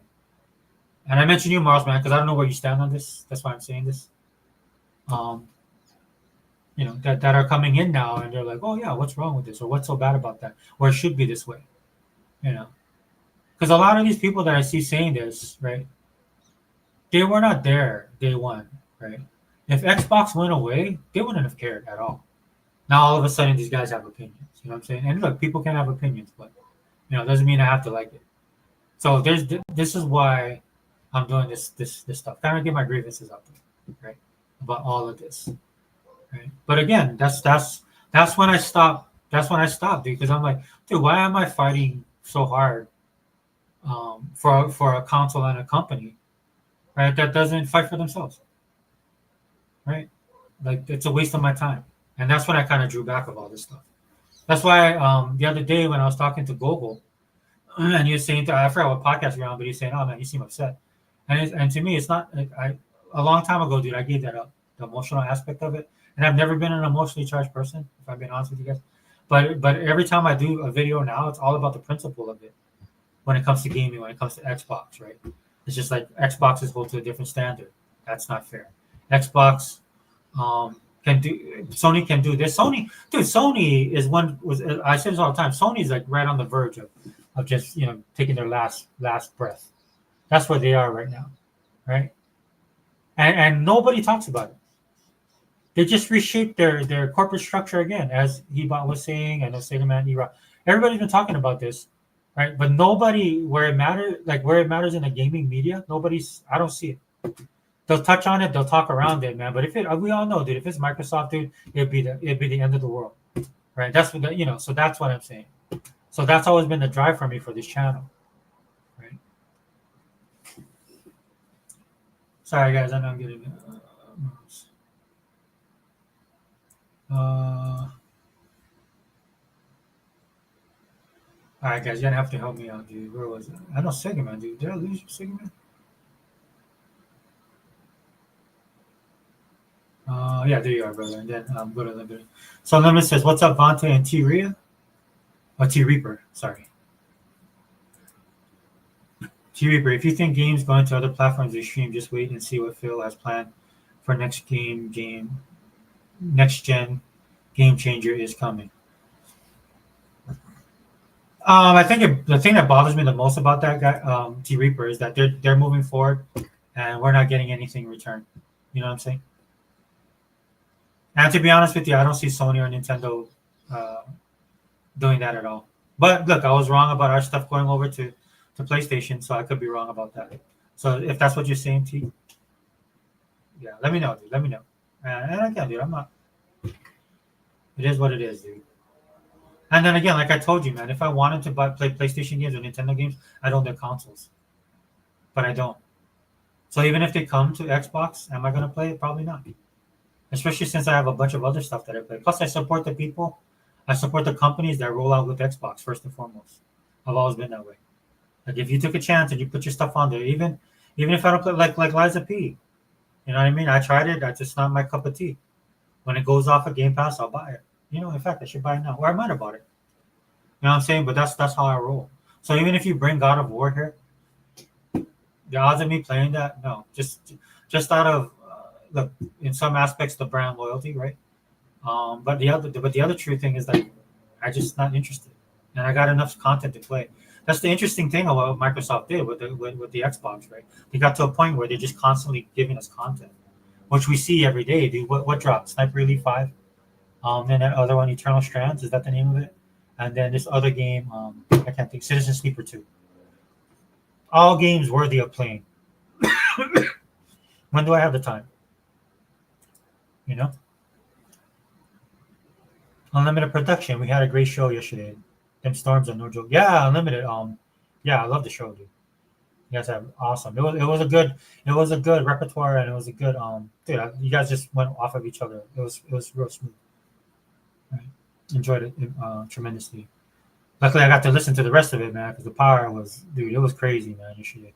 And I mentioned you, Mars, man, because I don't know where you stand on this. That's why I'm saying this. Um, that are coming in now, and they're like, oh yeah, what's wrong with this, or what's so bad about that, or it should be this way, you know. Because a lot of these people that I see saying this, right, they were not there day one, right? If Xbox went away, they wouldn't have cared at all. Now all of a sudden these guys have opinions. You know what I'm saying? And look, people can have opinions, but it doesn't mean I have to like it. So this is why I'm doing this stuff. Kind of get my grievances out there, right? About all of this, right? But again, that's when I stop. That's when I stopped, dude, because I'm like, dude, why am I fighting so hard for a console and a company, right? That doesn't fight for themselves, right? Like it's a waste of my time, and that's when I kind of drew back of all this stuff. That's why the other day when I was talking to Gogol, and he was saying, I forgot what podcast you're on, but he's saying, "Oh man, you seem upset," and to me, it's not. Like, a long time ago, dude, I gave that up, the emotional aspect of it, and I've never been an emotionally charged person, if I'm being honest with you guys. But every time I do a video now, it's all about the principle of it. When it comes to gaming, when it comes to Xbox, right? It's just like Xbox is held to a different standard. That's not fair. Xbox can do Sony can do this. Sony is one was I say this all the time. Sony's like right on the verge of just taking their last breath. That's where they are right now, right? And nobody talks about it. They just reshaped their corporate structure again, as Ebot was saying, and Sega Man Era. Everybody's been talking about this, right? But nobody where it matters in the gaming media, I don't see it. They'll touch on it, they'll talk around it, man. But if we all know, dude, if it's Microsoft, dude, it'd be the end of the world, right? That's what so that's what I'm saying. So that's always been the drive for me for this channel, right? Sorry, guys, I know I'm getting. All right, guys, you're gonna have to help me out, dude. Where was it? I know Sega Man, dude. Did I lose you, Sega Man? Yeah, there you are, brother. And then go to Limited. So Limit says, "What's up, Vontae and T Ria? Oh, T Reaper. Sorry, T Reaper. If you think games going to other platforms is stream, just wait and see what Phil has planned for next gen game changer is coming." I think the thing that bothers me the most about that guy, T Reaper, is that they're moving forward, and we're not getting anything in return. You know what I'm saying? And to be honest with you, I don't see Sony or Nintendo uh, doing that at all. But look, I was wrong about our stuff going over to PlayStation, so I could be wrong about that. So if that's what you're saying, T, yeah, let me know, dude. Let me know. And again, dude, I'm not. It is what it is, dude. And then again, like I told you, man, if I wanted to play PlayStation games or Nintendo games, I'd own their consoles. But I don't. So even if they come to Xbox, am I gonna play it? Probably not. Especially since I have a bunch of other stuff that I play. Plus, I support the people. I support the companies that roll out with Xbox first and foremost. I've always been that way. Like if you took a chance and you put your stuff on there, even if I don't play like Liza P, you know what I mean? I tried it. That's just not my cup of tea. When it goes off of Game Pass, I'll buy it. In fact, I should buy it now. Or I might have bought it. You know what I'm saying? But that's how I roll. So even if you bring God of War here, the odds of me playing that, no, just out of look, in some aspects, the brand loyalty, right? But the other true thing is that I just not interested, and I got enough content to play. That's the interesting thing about what Microsoft did with the Xbox, right? They got to a point where they're just constantly giving us content, which we see every day. Dude, what dropped? Sniper Elite 5. Then that other one, Eternal Strands, is that the name of it? And then this other game, I can't think. Citizen Sleeper 2. All games worthy of playing. When do I have the time? You know, Unlimited Production. We had a great show yesterday. Them storms are no joke. Yeah, Unlimited. Yeah, I love the show, dude. You guys have awesome. It was a good repertoire, and it was a good dude. You guys just went off of each other. It was real smooth. Right. Enjoyed it tremendously. Luckily, I got to listen to the rest of it, man, because the power was, dude, it was crazy, man. Yesterday,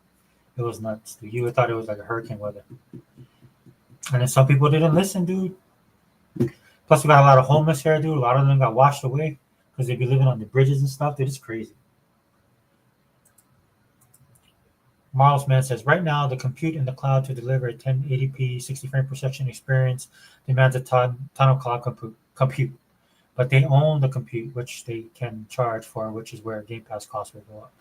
it was nuts. Dude. You would thought it was like a hurricane weather, and then some people didn't listen, dude. Plus, we got a lot of homeless here, dude. A lot of them got washed away because they be living on the bridges and stuff. Dude, it's crazy. Miles Man says, right now, the compute in the cloud to deliver a 1080p 60 frame per second experience demands a ton of cloud compute. But they own the compute, which they can charge for, which is where Game Pass costs will go up.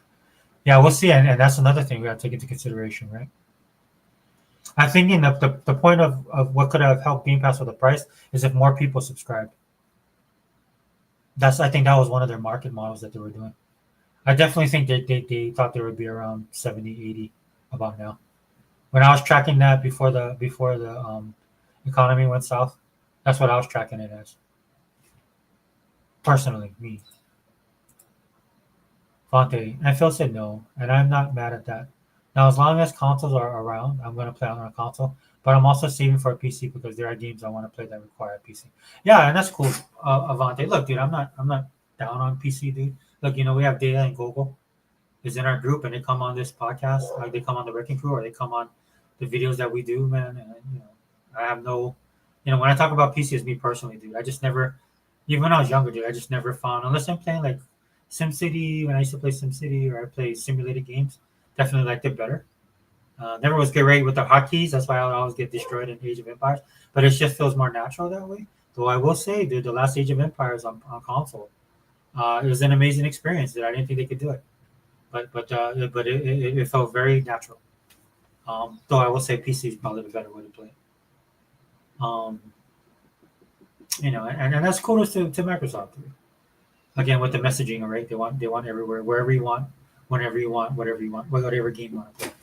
Yeah, we'll see. And that's another thing we got to take into consideration, right? I'm thinking of the point of what could have helped Game Pass with the price is if more people subscribed. I think that was one of their market models that they were doing. I definitely think they thought there would be around 70, 80 about now. When I was tracking that before the economy went south, that's what I was tracking it as. Personally, me. Fonte. And Phil said no, and I'm not mad at that. Now, as long as consoles are around, I'm going to play on a console. But I'm also saving for a PC because there are games I want to play that require a PC. Yeah, and that's cool, Avante. Look, dude, I'm not down on PC, dude. Look, we have Data and Google is in our group, and they come on this podcast, like they come on the Wrecking Crew, or they come on the videos that we do, man. And I have no, when I talk about PC, it's me personally, dude. I just never, even when I was younger, dude, I just never found unless I'm playing like SimCity when I used to play SimCity or I play simulated games. Definitely liked it better. Never was great with the hotkeys. That's why I would always get destroyed in Age of Empires. But it just feels more natural that way. Though I will say, dude, the last Age of Empires on console, it was an amazing experience. That I didn't think they could do it, but it felt very natural. Though I will say PC is probably the better way to play. Um, and that's kudos to Microsoft. Again, with the messaging, right? They want everywhere, wherever you want, whenever you want, whatever you want, whatever game you want to play.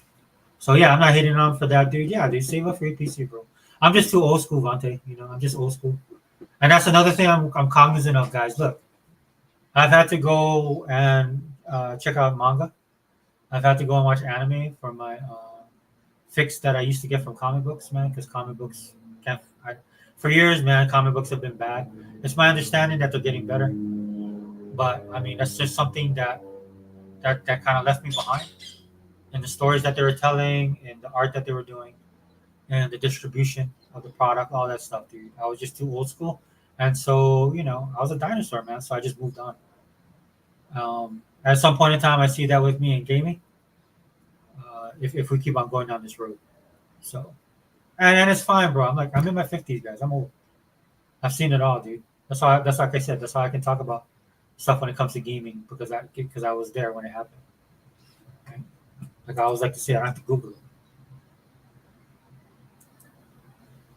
So yeah, I'm not hating on for that, dude. Yeah, dude, save up for your PC, bro. I'm just too old school, Vante. I'm just old school, and that's another thing I'm cognizant of, guys. Look, I've had to go and check out manga. I've had to go and watch anime for my fix that I used to get from comic books, man. Because comic books can't. For years, man, comic books have been bad. It's my understanding that they're getting better, but I mean that's just something that kind of left me behind in the stories that they were telling, and the art that they were doing, and the distribution of the product, all that stuff, dude. I was just too old school, and so I was a dinosaur, man. So I just moved on. At some point in time, I see that with me in gaming. If we keep on going down this road, so and it's fine, bro. I'm in my 50s, guys. I'm old. I've seen it all, dude. That's like I said. That's how I can talk about stuff when it comes to gaming because I was there when it happened. Okay? Like I always like to say, I don't have to Google it.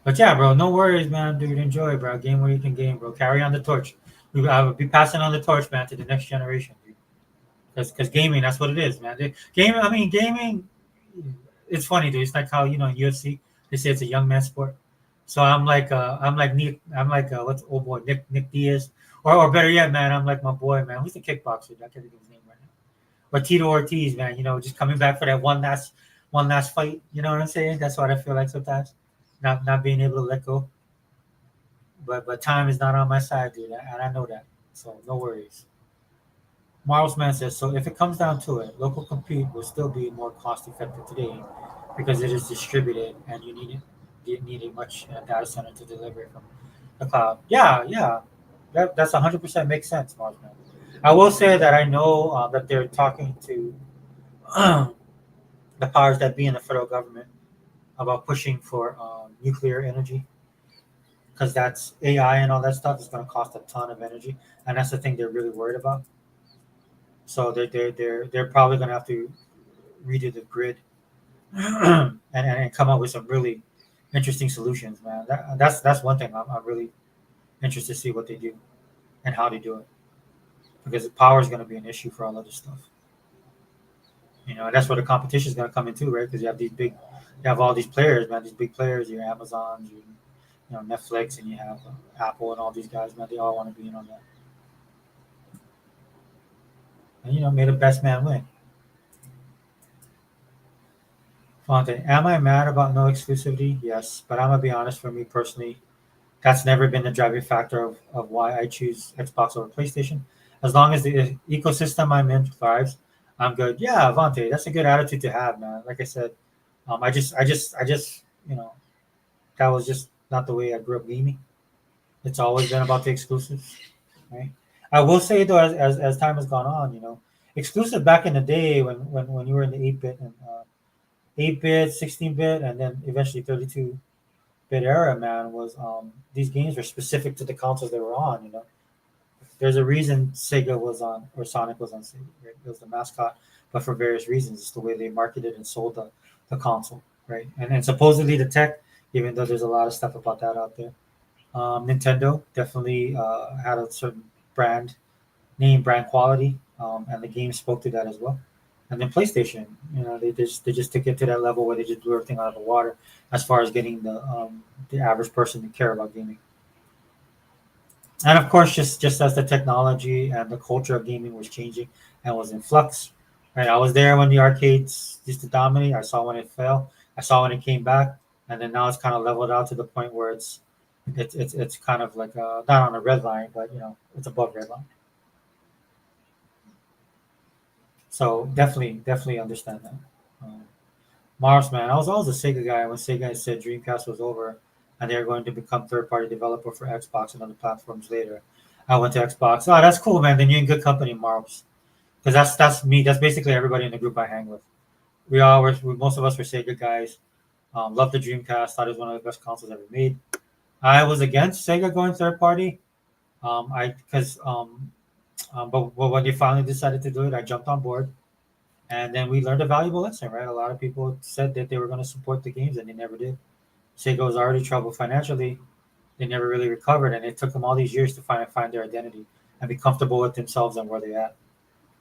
But yeah, bro, no worries, man, dude. Enjoy, bro. Game where you can game, bro. Carry on the torch. I will be passing on the torch, man, to the next generation, dude. Because gaming, that's what it is, man. Gaming, I mean, gaming. It's funny, dude. It's like how in UFC they say it's a young man's sport. So what's old boy Nick Diaz, or better yet, man, I'm like my boy, man. Who's the kickboxer? I can't think of his name right now. Or Tito Ortiz, man. Just coming back for that one last fight. You know what I'm saying? That's what I feel like sometimes. Not being able to let go. But time is not on my side, dude, and I know that. So no worries. Miles Man says, so if it comes down to it, local compute will still be more cost effective today because it is distributed and you need a much data center to deliver it from the cloud. Yeah, yeah, that's 100% makes sense, Miles Man. I will say that I know that they're talking to the powers that be in the federal government about pushing for nuclear energy because that's AI and all that stuff is going to cost a ton of energy, and that's the thing they're really worried about. So they're probably going to have to redo the grid and come up with some really interesting solutions, man. That's one thing I'm really interested to see what they do and how they do it because power is going to be an issue for all other stuff. And that's where the competition is going to come in too, right? Because you have all these players, man. These big players, your Amazons, Netflix, and you have Apple and all these guys, man. They all want to be in on that. And may the best man win. Fonte, am I mad about no exclusivity? Yes, but I'm gonna be honest. For me personally, that's never been the driving factor of why I choose Xbox over PlayStation. As long as the ecosystem I'm in thrives, I'm good. Yeah, Avante, that's a good attitude to have, man. Like I said, I just, that was just not the way I grew up gaming. It's always been about the exclusives, right? I will say though, as time has gone on, exclusive back in the day when you were in the 8-bit and 8-bit, 16-bit, and then eventually 32-bit era, man, was these games were specific to the consoles they were on. There's a reason Sega was on, or Sonic was on Sega. Right? It was the mascot, but for various reasons, it's the way they marketed and sold the console, right? And supposedly the tech, even though there's a lot of stuff about that out there. Nintendo definitely had a certain brand name, brand quality, and the game spoke to that as well. And then PlayStation, they just took it to that level where they just blew everything out of the water as far as getting the average person to care about gaming. And of course, just as the technology and the culture of gaming was changing and was in flux, right? I was there when the arcades used to dominate. I saw when it fell. I saw when it came back, and then now it's kind of leveled out to the point where it's kind of like not on a red line, but it's above red line. So definitely understand that. Um, Mars, man, I was always a Sega guy when Sega said Dreamcast was over and they're going to become third-party developer for Xbox and other platforms later. I went to Xbox. Oh, that's cool, man. Then you're in good company, Mars. Because that's me. That's basically everybody in the group I hang with. Most of us were Sega guys. Loved the Dreamcast. Thought it was one of the best consoles ever made. I was against Sega going third party. I because but when they finally decided to do it, I jumped on board. And then we learned a valuable lesson, right? A lot of people said that they were going to support the games, and they never did. Sega was already troubled financially. They never really recovered, and it took them all these years to find their identity and be comfortable with themselves and where they're at.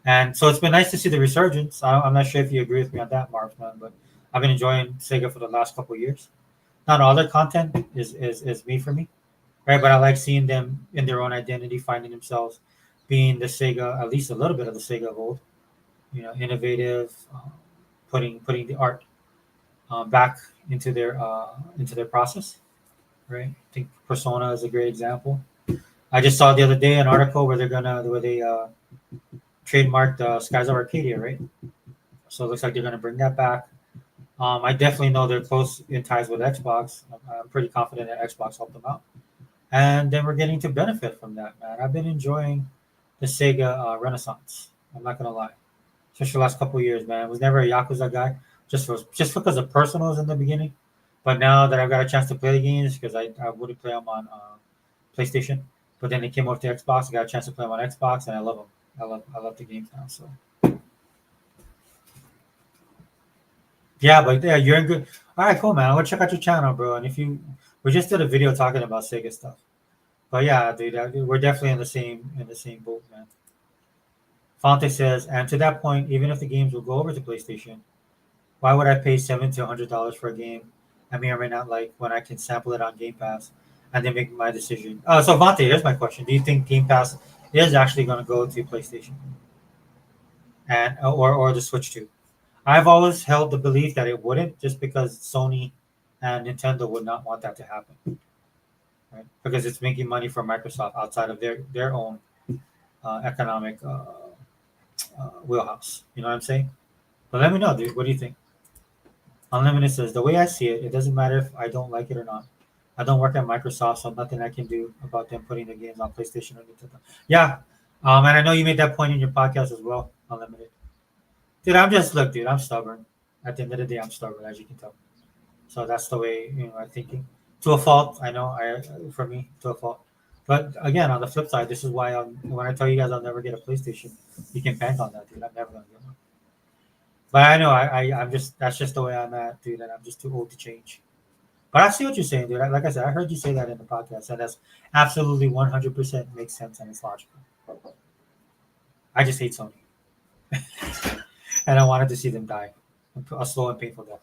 And so it's been nice to see the resurgence. I'm not sure if you agree with me on that, Mark, man, but I've been enjoying Sega for the last couple of years. Not all their content is me for me, right? But I like seeing them in their own identity, finding themselves being the Sega, at least a little bit of the Sega of old. Innovative, putting the art back into their process, right? I think Persona is a great example. I just saw the other day an article where they trademarked Skies of Arcadia, right? So it looks like they're gonna bring that back. I definitely know they're close in ties with Xbox. I'm pretty confident that Xbox helped them out, and then we're getting to benefit from that, man. I've been enjoying the Sega Renaissance. I'm not gonna lie, especially the last couple of years, man. I was never a Yakuza guy, just because of personals in the beginning. But now that I've got a chance to play the games, because I wouldn't play them on PlayStation, but then they came over to Xbox. I got a chance to play them on Xbox, and I love them. I love the games now. So yeah, but yeah, you're in good. All right, cool, man. I'm gonna check out your channel, bro. And if we just did a video talking about Sega stuff. But yeah, dude, we're definitely in the same boat, man. Fonte says, and to that point, even if the games will go over to PlayStation, why would I pay $70 to $100 for a game I may or may not like when I can sample it on Game Pass and then make my decision? So Vontae, here's my question: do you think Game Pass is actually going to go to PlayStation and or the Switch too? I've always held the belief that it wouldn't, just because Sony and Nintendo would not want that to happen, right? Because it's making money for Microsoft outside of their own economic wheelhouse. You know what I'm saying? But let me know, dude. What do you think? Unlimited says, the way I see it, it doesn't matter if I don't like it or not. I don't work at Microsoft, so nothing I can do about them putting the games on PlayStation or Nintendo. Yeah, and I know you made that point in your podcast as well, Unlimited. Dude, look, dude, I'm stubborn. At the end of the day, I'm stubborn, as you can tell. So that's the way I'm thinking. To a fault, I know. For me, to a fault. But again, on the flip side, this is why when I tell you guys I'll never get a PlayStation, you can bank on that, dude. I'm never gonna get one. But I know I'm just that's just the way I'm at, dude, and I'm just too old to change. But I see what you're saying, dude. Like I said, I heard you say that in the podcast, and that's absolutely 100% makes sense and it's logical. I just hate Sony, and I wanted to see them die a slow and painful death.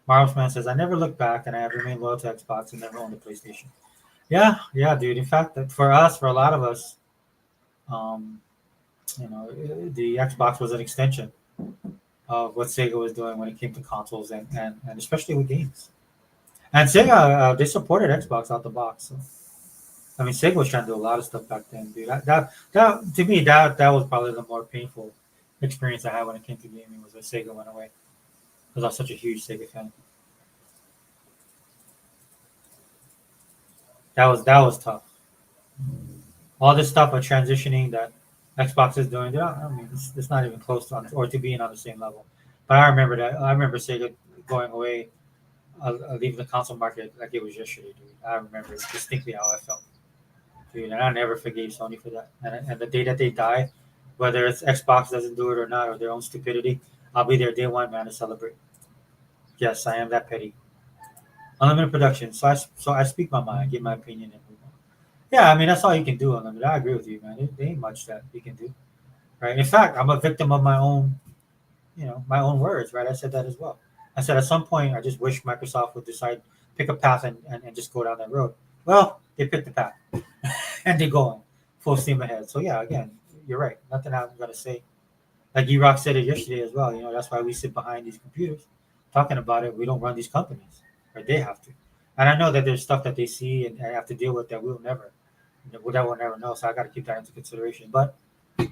Marvel's says, I never look back, and I have remained loyal to Xbox and never owned a PlayStation. Yeah, yeah, dude. In fact, that for a lot of us, um, the Xbox was an extension of what Sega was doing when it came to consoles and especially with games. And Sega, they supported Xbox out the box. So I mean, Sega was trying to do a lot of stuff back then, dude. That to me, that was probably the more painful experience I had when it came to gaming, was when Sega went away. Because I was such a huge Sega fan. That was tough. All this stuff of transitioning that Xbox is doing, I mean, it's not even close to or to being on the same level. But I remember that. I remember Sega going away, leaving the console market like it was yesterday, dude. I remember distinctly how I felt, dude, and I never forgave Sony for that. And the day that they die, whether it's Xbox doesn't do it or not, or their own stupidity, I'll be there day one, man, to celebrate. Yes, I am that petty. Unlimited production. So I speak my mind, give my opinion, and move on. Yeah, I mean that's all you can do. Unlimited. I agree with you, man. There ain't much that you can do, right? In fact, I'm a victim of my own, my own words, right? I said that as well. I said at some point I just wish Microsoft would decide pick a path and just go down that road. Well, they picked the path and they're going full steam ahead. So yeah, again, you're right. Nothing I'm gonna say. Like E-Rock said it yesterday as well. That's why we sit behind these computers talking about it. We don't run these companies, right? They have to. And I know that there's stuff that they see and I have to deal with that we'll never know. So I got to keep that into consideration. But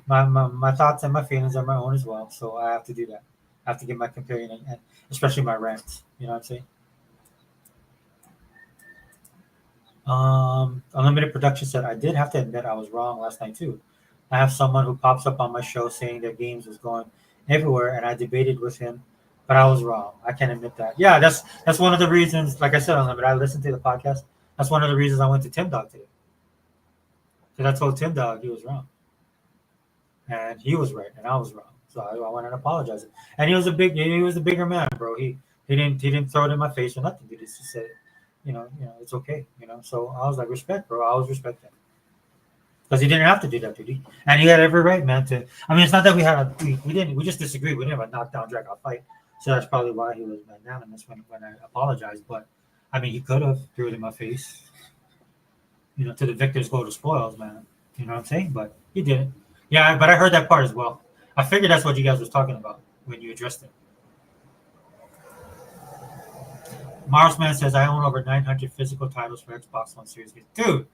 my thoughts and my feelings are my own as well. So I have to do that. I have to give my companion and especially my rants. You know what I'm saying? Unlimited Production said, I did have to admit I was wrong last night too. I have someone who pops up on my show saying their games was going everywhere, and I debated with him, but I was wrong. I can admit that. Yeah, that's one of the reasons. Like I said, Unlimited, I listened to the podcast. That's one of the reasons I went to Tim Dog today because I told Tim Dog he was wrong, and he was right, and I was wrong. So I went and apologized. And he was a bigger man, bro. He didn't throw it in my face or nothing. He just said, it's okay. So I was like, respect, bro. I always respect him because he didn't have to do that, did he? And he had every right, man. To I mean, it's not that we just disagreed. We didn't have a knockdown, drag out fight. So that's probably why he was magnanimous when I apologized. But I mean, he could have threw it in my face. To the victors go to spoils, man. You know what I'm saying? But he didn't. Yeah, but I heard that part as well. I figured that's what you guys was talking about when you addressed it. Marsman says I own over 900 physical titles for Xbox One Series. Dude,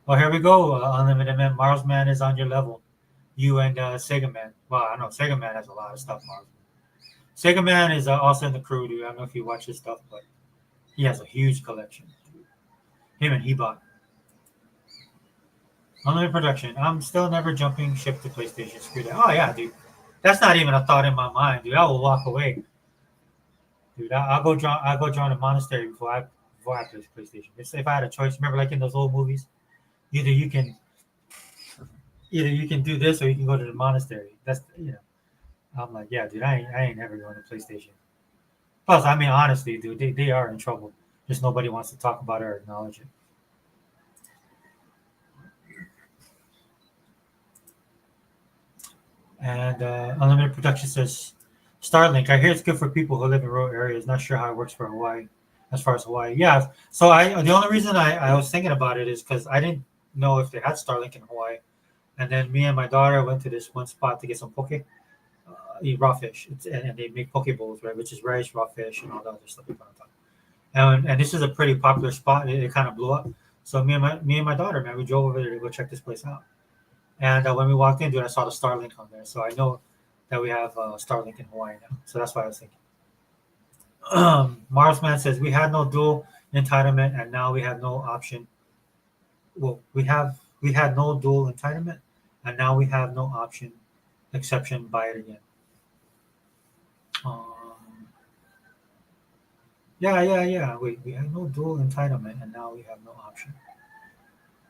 well here we go. Unlimited Man. Marsman is on your level. You and Sega Man. Well, I know Sega Man has a lot of stuff. Mars. Sega Man is also in the crew, dude. I don't know if you watch his stuff, but he has a huge collection. Him and Hebot. Unlimited production. I'm still never jumping ship to PlayStation. Screw that. Oh yeah, dude. That's not even a thought in my mind, dude. I will walk away, dude. I'll go join a monastery before I play PlayStation. If I had a choice, remember like in those old movies, either you can either you can do this or you can go to the monastery. I'm like, yeah, dude. I ain't never going to PlayStation. Plus, I mean, honestly, dude, they are in trouble. Just nobody wants to talk about it or acknowledge it. And Unlimited Production says Starlink. I hear it's good for people who live in rural areas. Not sure how it works for Hawaii, as far as Hawaii. Yeah. So the only reason I was thinking about it is because I didn't know if they had Starlink in Hawaii. And then me and my daughter went to this one spot to get some poke, eat raw fish. And they make poke bowls, right, which is rice, raw fish, and all the other stuff you put on top. And this is a pretty popular spot. It kind of blew up. So me and my daughter, man, we drove over there to go check this place out. And when we walked in, dude, I saw the Starlink on there. So I know that we have Starlink in Hawaii now. So that's why I was thinking. Marsman says we had no dual entitlement, and now we have no option. Well, we had no dual entitlement, and now we have no option exception. Buy it again. Um, yeah. Wait, we had no dual entitlement, and now we have no option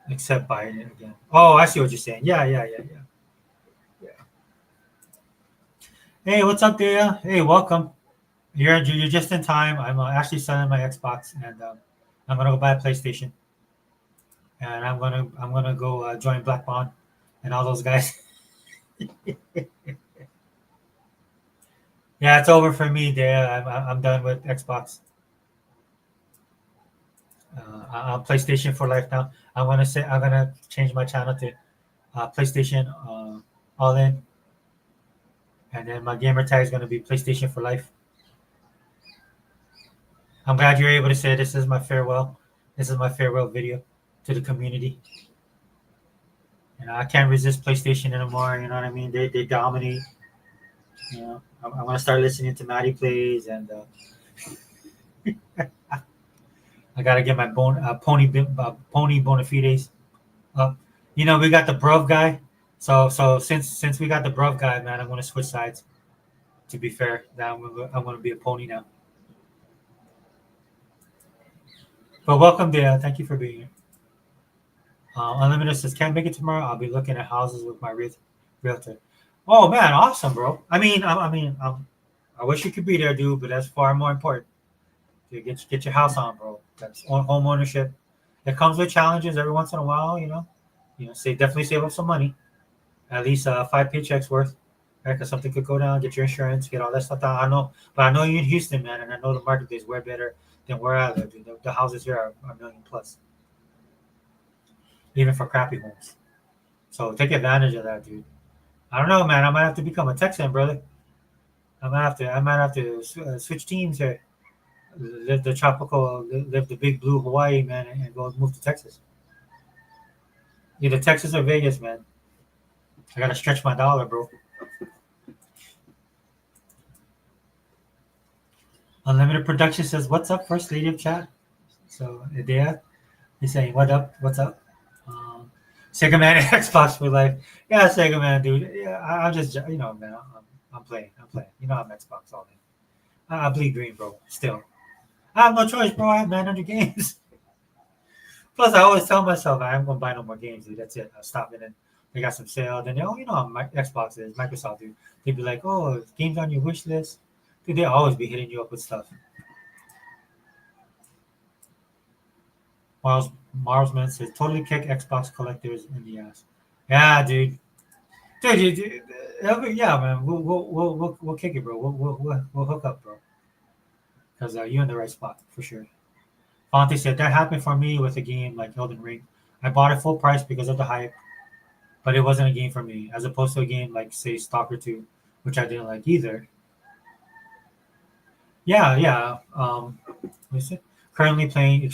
except buying it again. Oh, I see what you're saying. Yeah. Hey, what's up, Dea? Hey, welcome. You're just in time. I'm actually selling my Xbox, and I'm gonna go buy a PlayStation, and I'm gonna go join Black Bond and all those guys. Yeah, it's over for me, Dea. I'm done with Xbox. I'm PlayStation for life now. I'm gonna change my channel to PlayStation All In, and then my gamer tag is gonna be PlayStation for life. I'm glad you're able to say this is my farewell. This is my farewell video to the community. I can't resist PlayStation anymore. You know what I mean? They dominate. I'm gonna start listening to Maddie plays, and I gotta get my pony bona fides up. We got the Bruv guy. So since we got the Bruv guy, man, I'm gonna switch sides. To be fair, that I'm gonna be a pony now. But welcome, Dale. Thank you for being here. Unlimited says can't make it tomorrow. I'll be looking at houses with my realtor. Oh man, awesome, bro. I wish you could be there, dude. But that's far more important. To get your house on, bro. That's home ownership. It comes with challenges every once in a while. Definitely save up some money. At least 5 paychecks worth. Right? Because something could go down. Get your insurance. Get all that stuff down. I know, but I know you're in Houston, man, and I know the market is way better than where I live. Dude. The houses here are a million plus, even for crappy homes. So take advantage of that, dude. I don't know, man. I might have to become a Texan, brother. I might have to switch teams here. Live the tropical, live the big blue Hawaii, man, and go move to Texas. Either Texas or Vegas, man. I gotta stretch my dollar, bro. Unlimited Production says, "What's up, First Lady of Chat?" So Idea, he's saying, "What up? What's up?" Um, Sega Man and Xbox for life. Yeah, Sega Man, dude. Yeah, I'm just, man. I'm playing. I'm playing. I'm Xbox all day. I bleed green, bro. Still, I have no choice, bro. I have 900 games. Plus, I always tell myself I am gonna buy no more games, dude. That's it. I'll stop it. And they got some sale. Then how my Xbox is, Microsoft, dude. They'd be like, "Oh, games on your wish list." Dude, they always be hitting you up with stuff. Marsman says, "Totally kick Xbox collectors in the ass." Yeah, dude. Yeah, man. We'll kick it, bro. We'll hook up, bro. Because you're in the right spot for sure. Fonte said that happened for me with a game like Elden Ring. I bought it full price because of the hype, but it wasn't a game for me, as opposed to a game like say Stalker 2, which I didn't like either. Yeah, yeah. What is it? Currently playing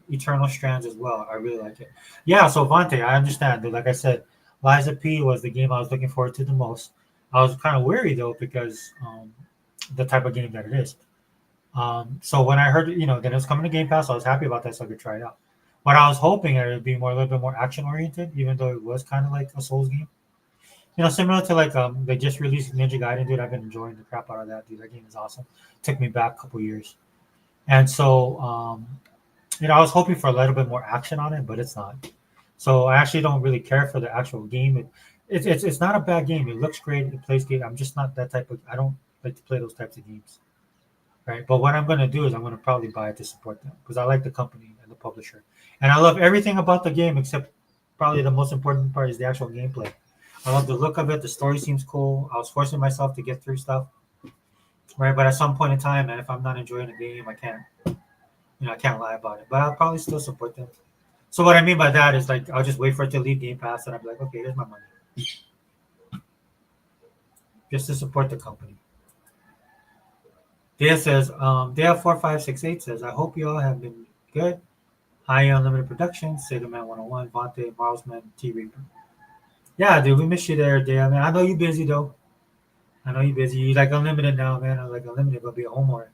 Eternal Strands as well. I really like it. Yeah, so Vante, I understand. But like I said, Liza P was the game I was looking forward to the most. I was kind of weary though because the type of game that it is. So when I heard, that it was coming to Game Pass, I was happy about that, so I could try it out. But I was hoping it would be a little bit more action oriented, even though it was kind of like a Souls game. Similar to like they just released Ninja Gaiden, dude. I've been enjoying the crap out of that, dude. That game is awesome. Took me back a couple years, and so I was hoping for a little bit more action on it, but it's not. So I actually don't really care for the actual game. It's not a bad game. It looks great. It plays great. I'm just not that type of. I don't like to play those types of games, right? But what I'm gonna do is I'm gonna probably buy it to support them because I like the company and the publisher, and I love everything about the game except probably the most important part is the actual gameplay. I love the look of it. The story seems cool. I was forcing myself to get through stuff, right? But at some point in time, man, if I'm not enjoying the game, I can't lie about it. But I'll probably still support them. So what I mean by that is like I'll just wait for it to leave Game Pass, and I'll be like, okay, here's my money, just to support the company. Dale says, Dale4568 says, I hope you all have been good. Hi Unlimited Productions, Sega Man 101, Vontae, Marsman, T Reaper. Yeah, dude, we miss you there, Dale. Man, I know you're busy though. I know you're busy. You like Unlimited now, man. I'm like Unlimited gonna be a homeowner.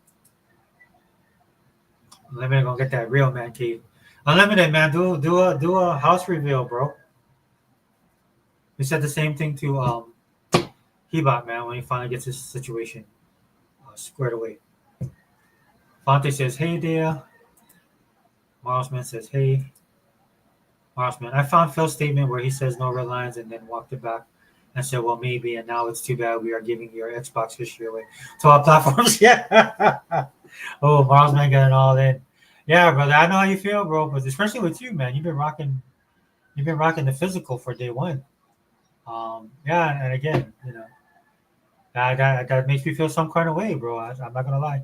Unlimited gonna get that real man cave. Unlimited, man, do a house reveal, bro. We said the same thing to Hebot, man, when he finally gets his situation squared away. Fonte says, hey there. Marsman says, hey. Marsman, I found Phil's statement where he says no red lines and then walked it back and said, well, maybe, and now it's too bad we are giving your Xbox history away to all platforms. Yeah. Oh, Marsman getting all in. Yeah, brother, I know how you feel, bro, but especially with you, man. You've been rocking the physical for day one. Yeah, and again, that makes me feel some kind of way, bro. I'm not gonna lie.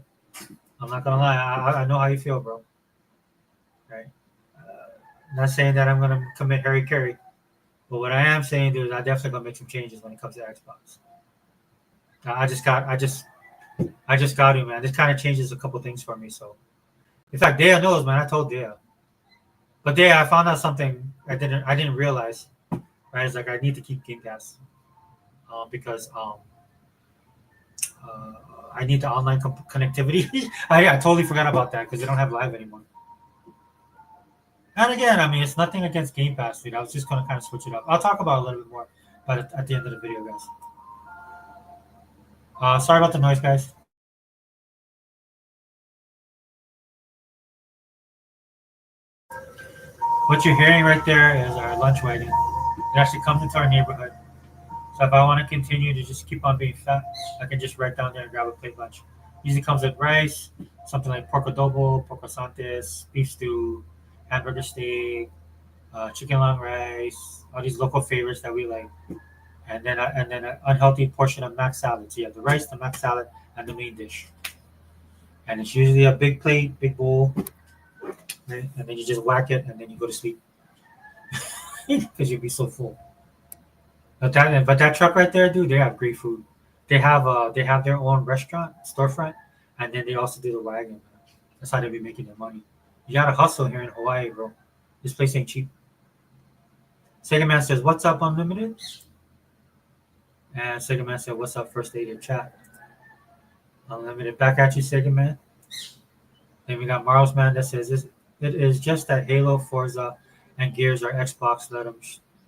I'm not gonna lie. I know how you feel, bro. Right? Not saying that I'm gonna commit Harry Carey, but what I am saying, dude, is I definitely gonna make some changes when it comes to Xbox. I just got to, man. This kind of changes a couple things for me. So, in fact, Dea knows, man. I told Dea, but Dea, I found out something I didn't realize. Right? It's like I need to keep Game Pass because uh, I need the online connectivity. I totally forgot about that because they don't have live anymore. And again, I mean, it's nothing against Game Pass, dude. I was just gonna kind of switch it up. I'll talk about it a little bit more, but at the end of the video, guys. Sorry about the noise, guys. What you're hearing right there is our lunch wagon. It actually comes into our neighborhood. So if I want to continue to just keep on being fat, I can just right down there and grab a plate lunch. Usually comes with rice, something like pork adobo, pork santes, beef stew, hamburger steak, chicken long rice, all these local favorites that we like, and then an unhealthy portion of mac salad. So you have the rice, the mac salad, and the main dish. And it's usually a big plate, big bowl, right? And then you just whack it, and then you go to sleep because you'll be so full. But that truck right there, dude, they have great food. They have their own restaurant storefront, and then they also do the wagon. That's how they be making their money. You gotta hustle here in Hawaii, bro. This place ain't cheap. Sega Man says, "What's up, Unlimited?" And Sega Man said, "What's up, First Aid in chat?" Unlimited back at you, Sega Man. Then we got Marls Man that says, "It is just that Halo, Forza, and Gears are Xbox.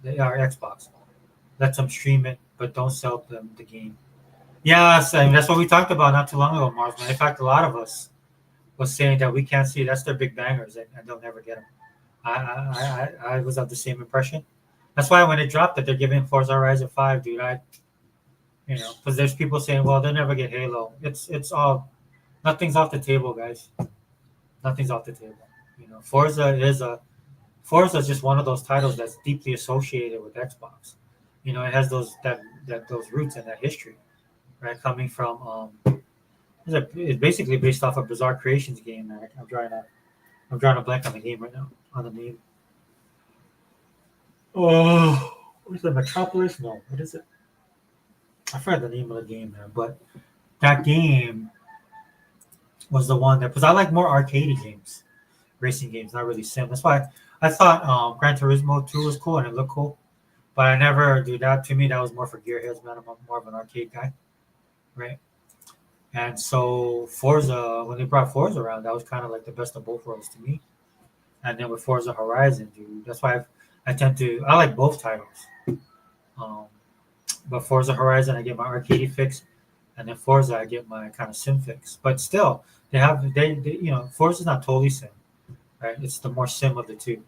They are Xbox. Let them stream it, but don't sell them the game." Yes, and that's what we talked about not too long ago, Mars. Man. In fact, a lot of us was saying that we can't see that's their big bangers, and they'll never get them. I was of the same impression. That's why when it dropped that they're giving Forza Horizon 5, dude, because there's people saying, well, they'll never get Halo. It's all nothing's off the table, guys. Nothing's off the table. Forza is just one of those titles that's deeply associated with Xbox. It has those roots and that history, right? Coming from it's basically based off a Bizarre Creations game. I'm drawing a blank on the game right now on the name. Oh, what is it? Metropolis? No, what is it? I forgot the name of the game there, but that game was the one that because I like more arcade games, racing games, not really sim. That's why I thought Gran Turismo 2 was cool and it looked cool, but I never do that. To me, that was more for gearheads, man. I'm more of an arcade guy, right? And so Forza, when they brought Forza around, that was kind of like the best of both worlds to me. And then with Forza Horizon, dude, that's why I like both titles. Um, but Forza Horizon, I get my arcade fix, and then Forza, I get my kind of sim fix. But still, Forza's not totally sim, right? It's the more sim of the two.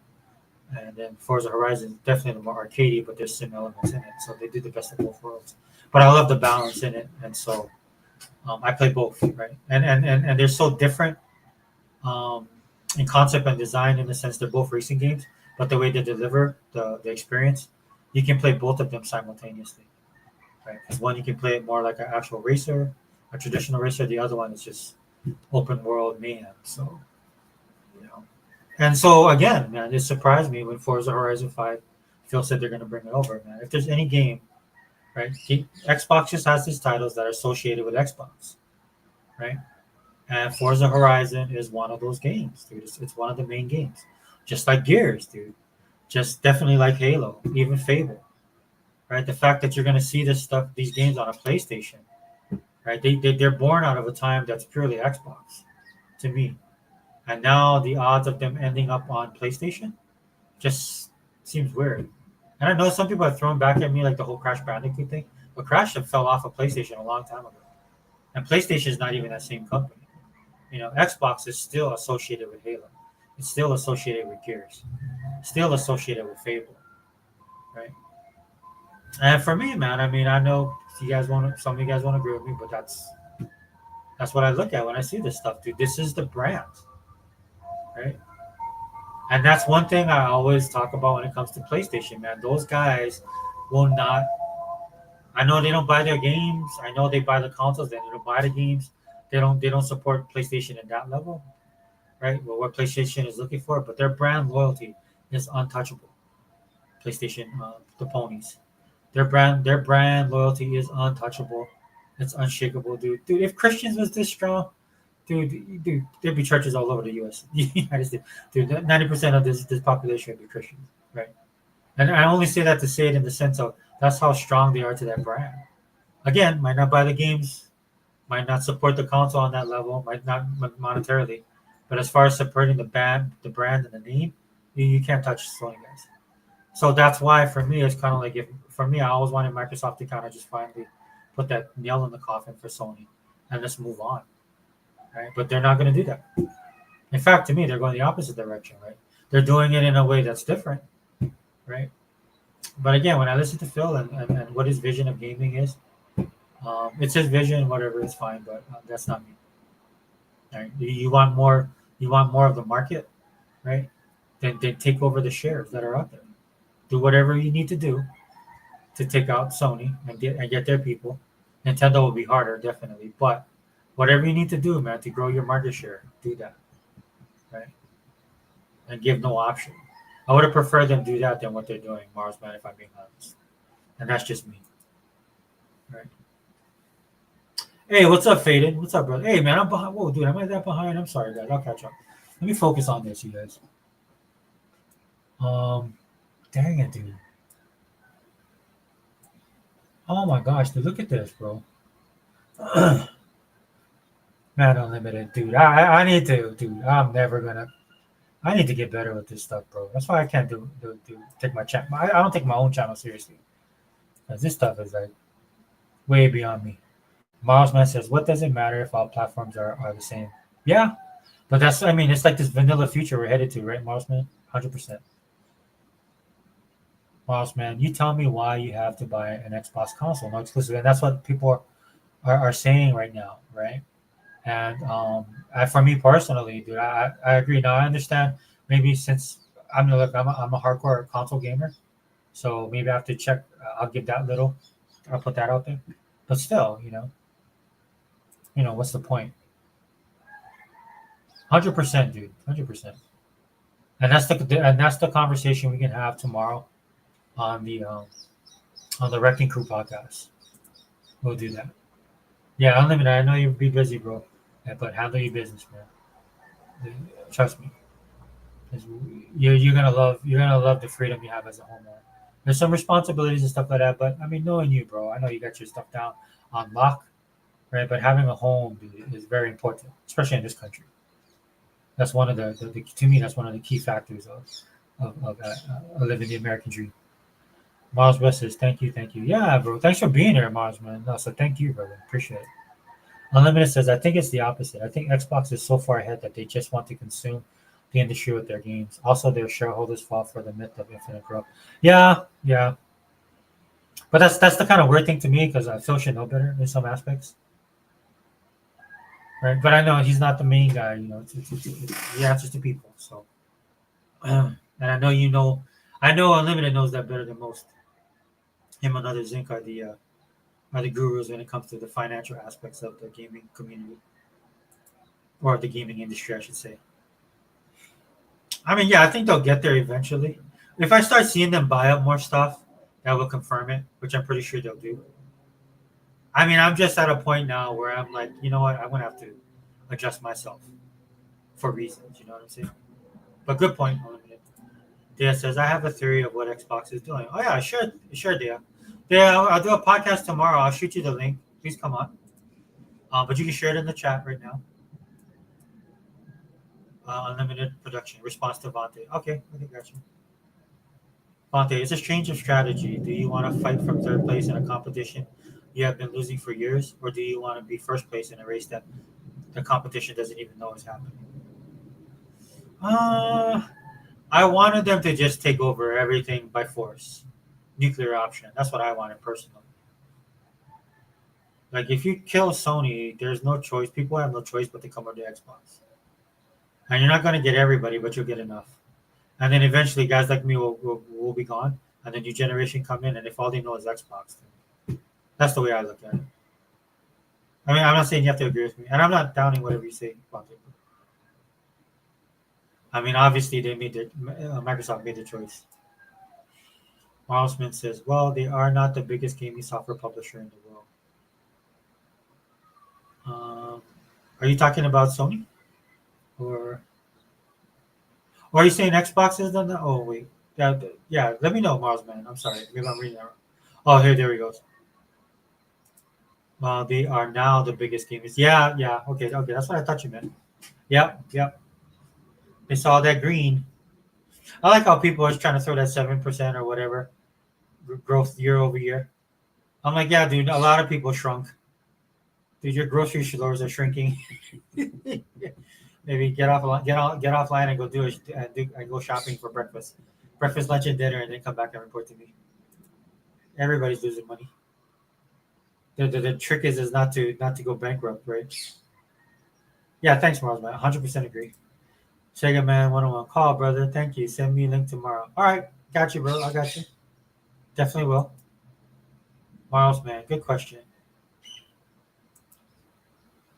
And then Forza Horizon is definitely the more arcadey, but there's sim elements in it, so they do the best of both worlds. But I love the balance in it, and so I play both, right? And they're so different um, in concept and design in the sense they're both racing games, but the way they deliver the experience, you can play both of them simultaneously, right? Because one you can play it more like an actual racer, a traditional racer. The other one is just open world mayhem. So you know, and so again, man, it surprised me when Forza Horizon 5, Phil said they're going to bring it over, man. If there's any game, right? Xbox just has these titles that are associated with Xbox, right? And Forza Horizon is one of those games, dude. It's one of the main games. Just like Gears, dude. Just definitely like Halo, even Fable, right? The fact that you're going to see these games on a PlayStation, right? They're born out of a time that's purely Xbox to me. And now the odds of them ending up on PlayStation just seems weird. And I know some people have thrown back at me like the whole Crash Bandicoot thing, but Crash fell off of PlayStation a long time ago. And PlayStation is not even that same company. Xbox is still associated with Halo. It's still associated with Gears. Still associated with Fable, right? And for me, man, I mean, I know some of you guys want to agree with me, but that's what I look at when I see this stuff, dude. This is the brand, right? And that's one thing I always talk about when it comes to PlayStation, man. Those guys will not. I know they don't buy their games. I know they buy the consoles. They don't buy the games. They don't support PlayStation at that level, right? Well, what PlayStation is looking for, but their brand loyalty is untouchable. PlayStation, the ponies, their brand loyalty is untouchable. It's unshakable, dude. Dude, if Christians was this strong, dude, there'd be churches all over the U.S. United States. Dude, 90% of this population would be Christians, right? And I only say that to say it in the sense of that's how strong they are to that brand. Again, might not buy the games, might not support the console on that level, might not monetarily, but as far as supporting the brand and the name, you can't touch Sony guys. So that's why for me it's kind of like if for me I always wanted Microsoft to kind of just finally put that nail in the coffin for Sony and just move on, right? But they're not going to do that. In fact, to me, they're going the opposite direction, right? They're doing it in a way that's different, right? But again, when I listen to Phil and what his vision of gaming is, it's his vision, whatever is fine, but that's not me. Right? You want more, you want more of the market, right? Then take over the shares that are out there. Do whatever you need to do to take out Sony and get their people. Nintendo will be harder, definitely, but whatever you need to do, man, to grow your market share, do that, right? And give no option. I would have preferred them do that than what they're doing, Mars Man, if I'm being honest. And that's just me, right? Hey, what's up, Faden? What's up, brother? Hey, man, I'm behind. Whoa, dude, am I that behind? I'm sorry, guys. I'll catch up. Let me focus on this, you guys. Um, Dang it, dude. Oh my gosh, dude, look at this, bro. Man, unlimited, dude. I need to, dude. I'm never gonna. I need to get better with this stuff, bro. That's why I can't do take my channel. I don't take my own channel seriously because this stuff is like way beyond me. Miles Man says, "What does it matter if all platforms are the same?" Yeah, but that's I mean, it's like this vanilla future we're headed to, right, Miles Man? 100%. Miles Man, you tell me why you have to buy an Xbox console, no exclusive, and that's what people are saying right now, right? And for me personally, dude, I agree. Now I understand maybe since I'm a hardcore console gamer, so maybe I have to check. I'll give that little. I'll put that out there. But still, what's the point? 100%, dude. 100%. And that's the conversation we can have tomorrow on the Wrecking Crew podcast. We'll do that. Yeah, unlimited. I know you'll be busy, bro, but handle your business, man. Trust me. 'Cause you're gonna love the freedom you have as a homeowner. There's some responsibilities and stuff like that, but I mean, knowing you, bro, I know you got your stuff down on lock, right? But having a home, dude, is very important, especially in this country. That's one of the to me, that's one of the key factors of living the American dream. Miles West says, thank you. Yeah, bro. Thanks for being here, Miles, man. No, so thank you, brother. Appreciate it. Unlimited says, I think it's the opposite. I think Xbox is so far ahead that they just want to consume the industry with their games. Also, their shareholders fall for the myth of infinite growth. Yeah, yeah. But that's the kind of weird thing to me because Phil should know better in some aspects, right? But I know he's not the main guy. He answers to people. So, and I know I know Unlimited knows that better than most. Him and other Zinc are the gurus when it comes to the financial aspects of the gaming community or the gaming industry, I should say. I mean, yeah, I think they'll get there eventually. If I start seeing them buy up more stuff, that will confirm it, which I'm pretty sure they'll do. I mean, I'm just at a point now where I'm like, you know what, I'm gonna have to adjust myself for reasons. You know what I'm saying? But good point. Dia says I have a theory of what Xbox is doing. Oh yeah, sure, Dia. Yeah, I'll do a podcast tomorrow. I'll shoot you the link. Please come on. But you can share it in the chat right now. Unlimited production response to Vante. Okay, got you. Vante, it's a change of strategy. Do you want to fight from third place in a competition you have been losing for years, or do you want to be first place in a race that the competition doesn't even know is happening? I wanted them to just take over everything by force. Nuclear option. That's what I wanted personally. Like if you kill Sony, there's no choice. People have no choice but to come over to Xbox. And you're not going to get everybody, but you'll get enough. And then eventually, guys like me will be gone, and the new generation come in. And if all they know is Xbox, then that's the way I look at it. I mean, I'm not saying you have to agree with me, and I'm not downing whatever you say about it. I mean, obviously, Microsoft made the choice. Miles Smith says, "Well, they are not the biggest gaming software publisher in the world." Are you talking about Sony, or are you saying Xbox is done that? Oh wait, yeah. Let me know, Miles, man. I'm sorry, maybe I'm reading that wrong. Oh, there he goes. They are now the biggest gamers. Yeah. Okay. That's what I thought you meant. Yep. They saw that green. I like how people are trying to throw that 7% or whatever growth year over year. I'm like, yeah, dude. A lot of people shrunk. Dude, your grocery stores are shrinking. Maybe get offline and go and go shopping for breakfast, lunch, and dinner, and then come back and report to me. Everybody's losing money. The trick is not to go bankrupt, right? Yeah, thanks, Mars, man. 100% agree. Sega man, one-on-one call, brother. Thank you. Send me a link tomorrow. All right, got you, bro. I got you. Definitely will. Miles, man, good question.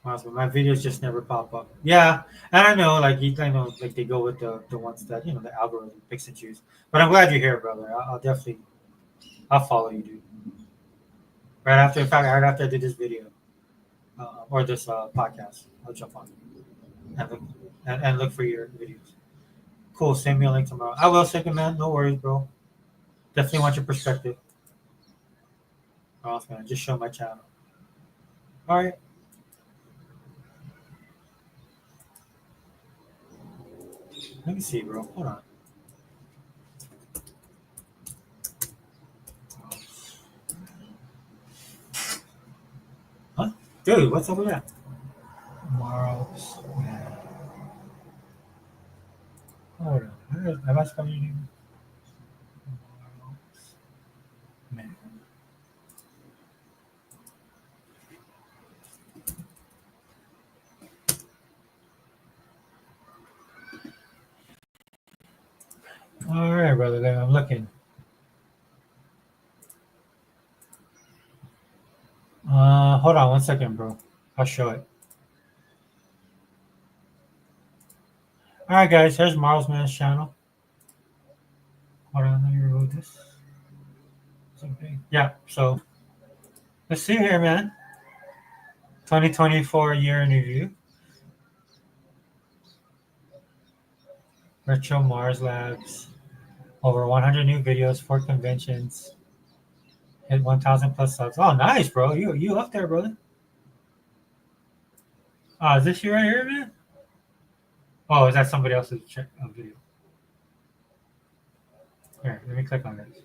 Miles, man, my videos just never pop up. Yeah, and I know, I know, like they go with the ones that the algorithm picks and choose. But I'm glad you're here, brother. I'll definitely, I'll follow you, dude. Right after, in fact, right after I did this video or this podcast, I'll jump on and look and look for your videos. Cool. Send me a link tomorrow. I will, second man. No worries, bro. Definitely want your perspective. Miles, man, just show my channel. All right. Let me see, bro. Hold on. Huh? Dude, what's up with that? Morals. Man. Hold on. Am I spelling you? Morals. Man. All right, brother. Then I'm looking. Hold on 1 second, bro. I'll show it. All right, guys. Here's Marl's Man's channel. Hold on. Let me remove this. Something. Yeah. So let's see here, man. 2024 year in review. Virtual Mars Labs. Over 100 new videos, 4 conventions. Hit 1,000 plus subs. Oh, nice, bro. You up there, brother? Is this you right here, man? Oh, is that somebody else's video? Here, let me click on this.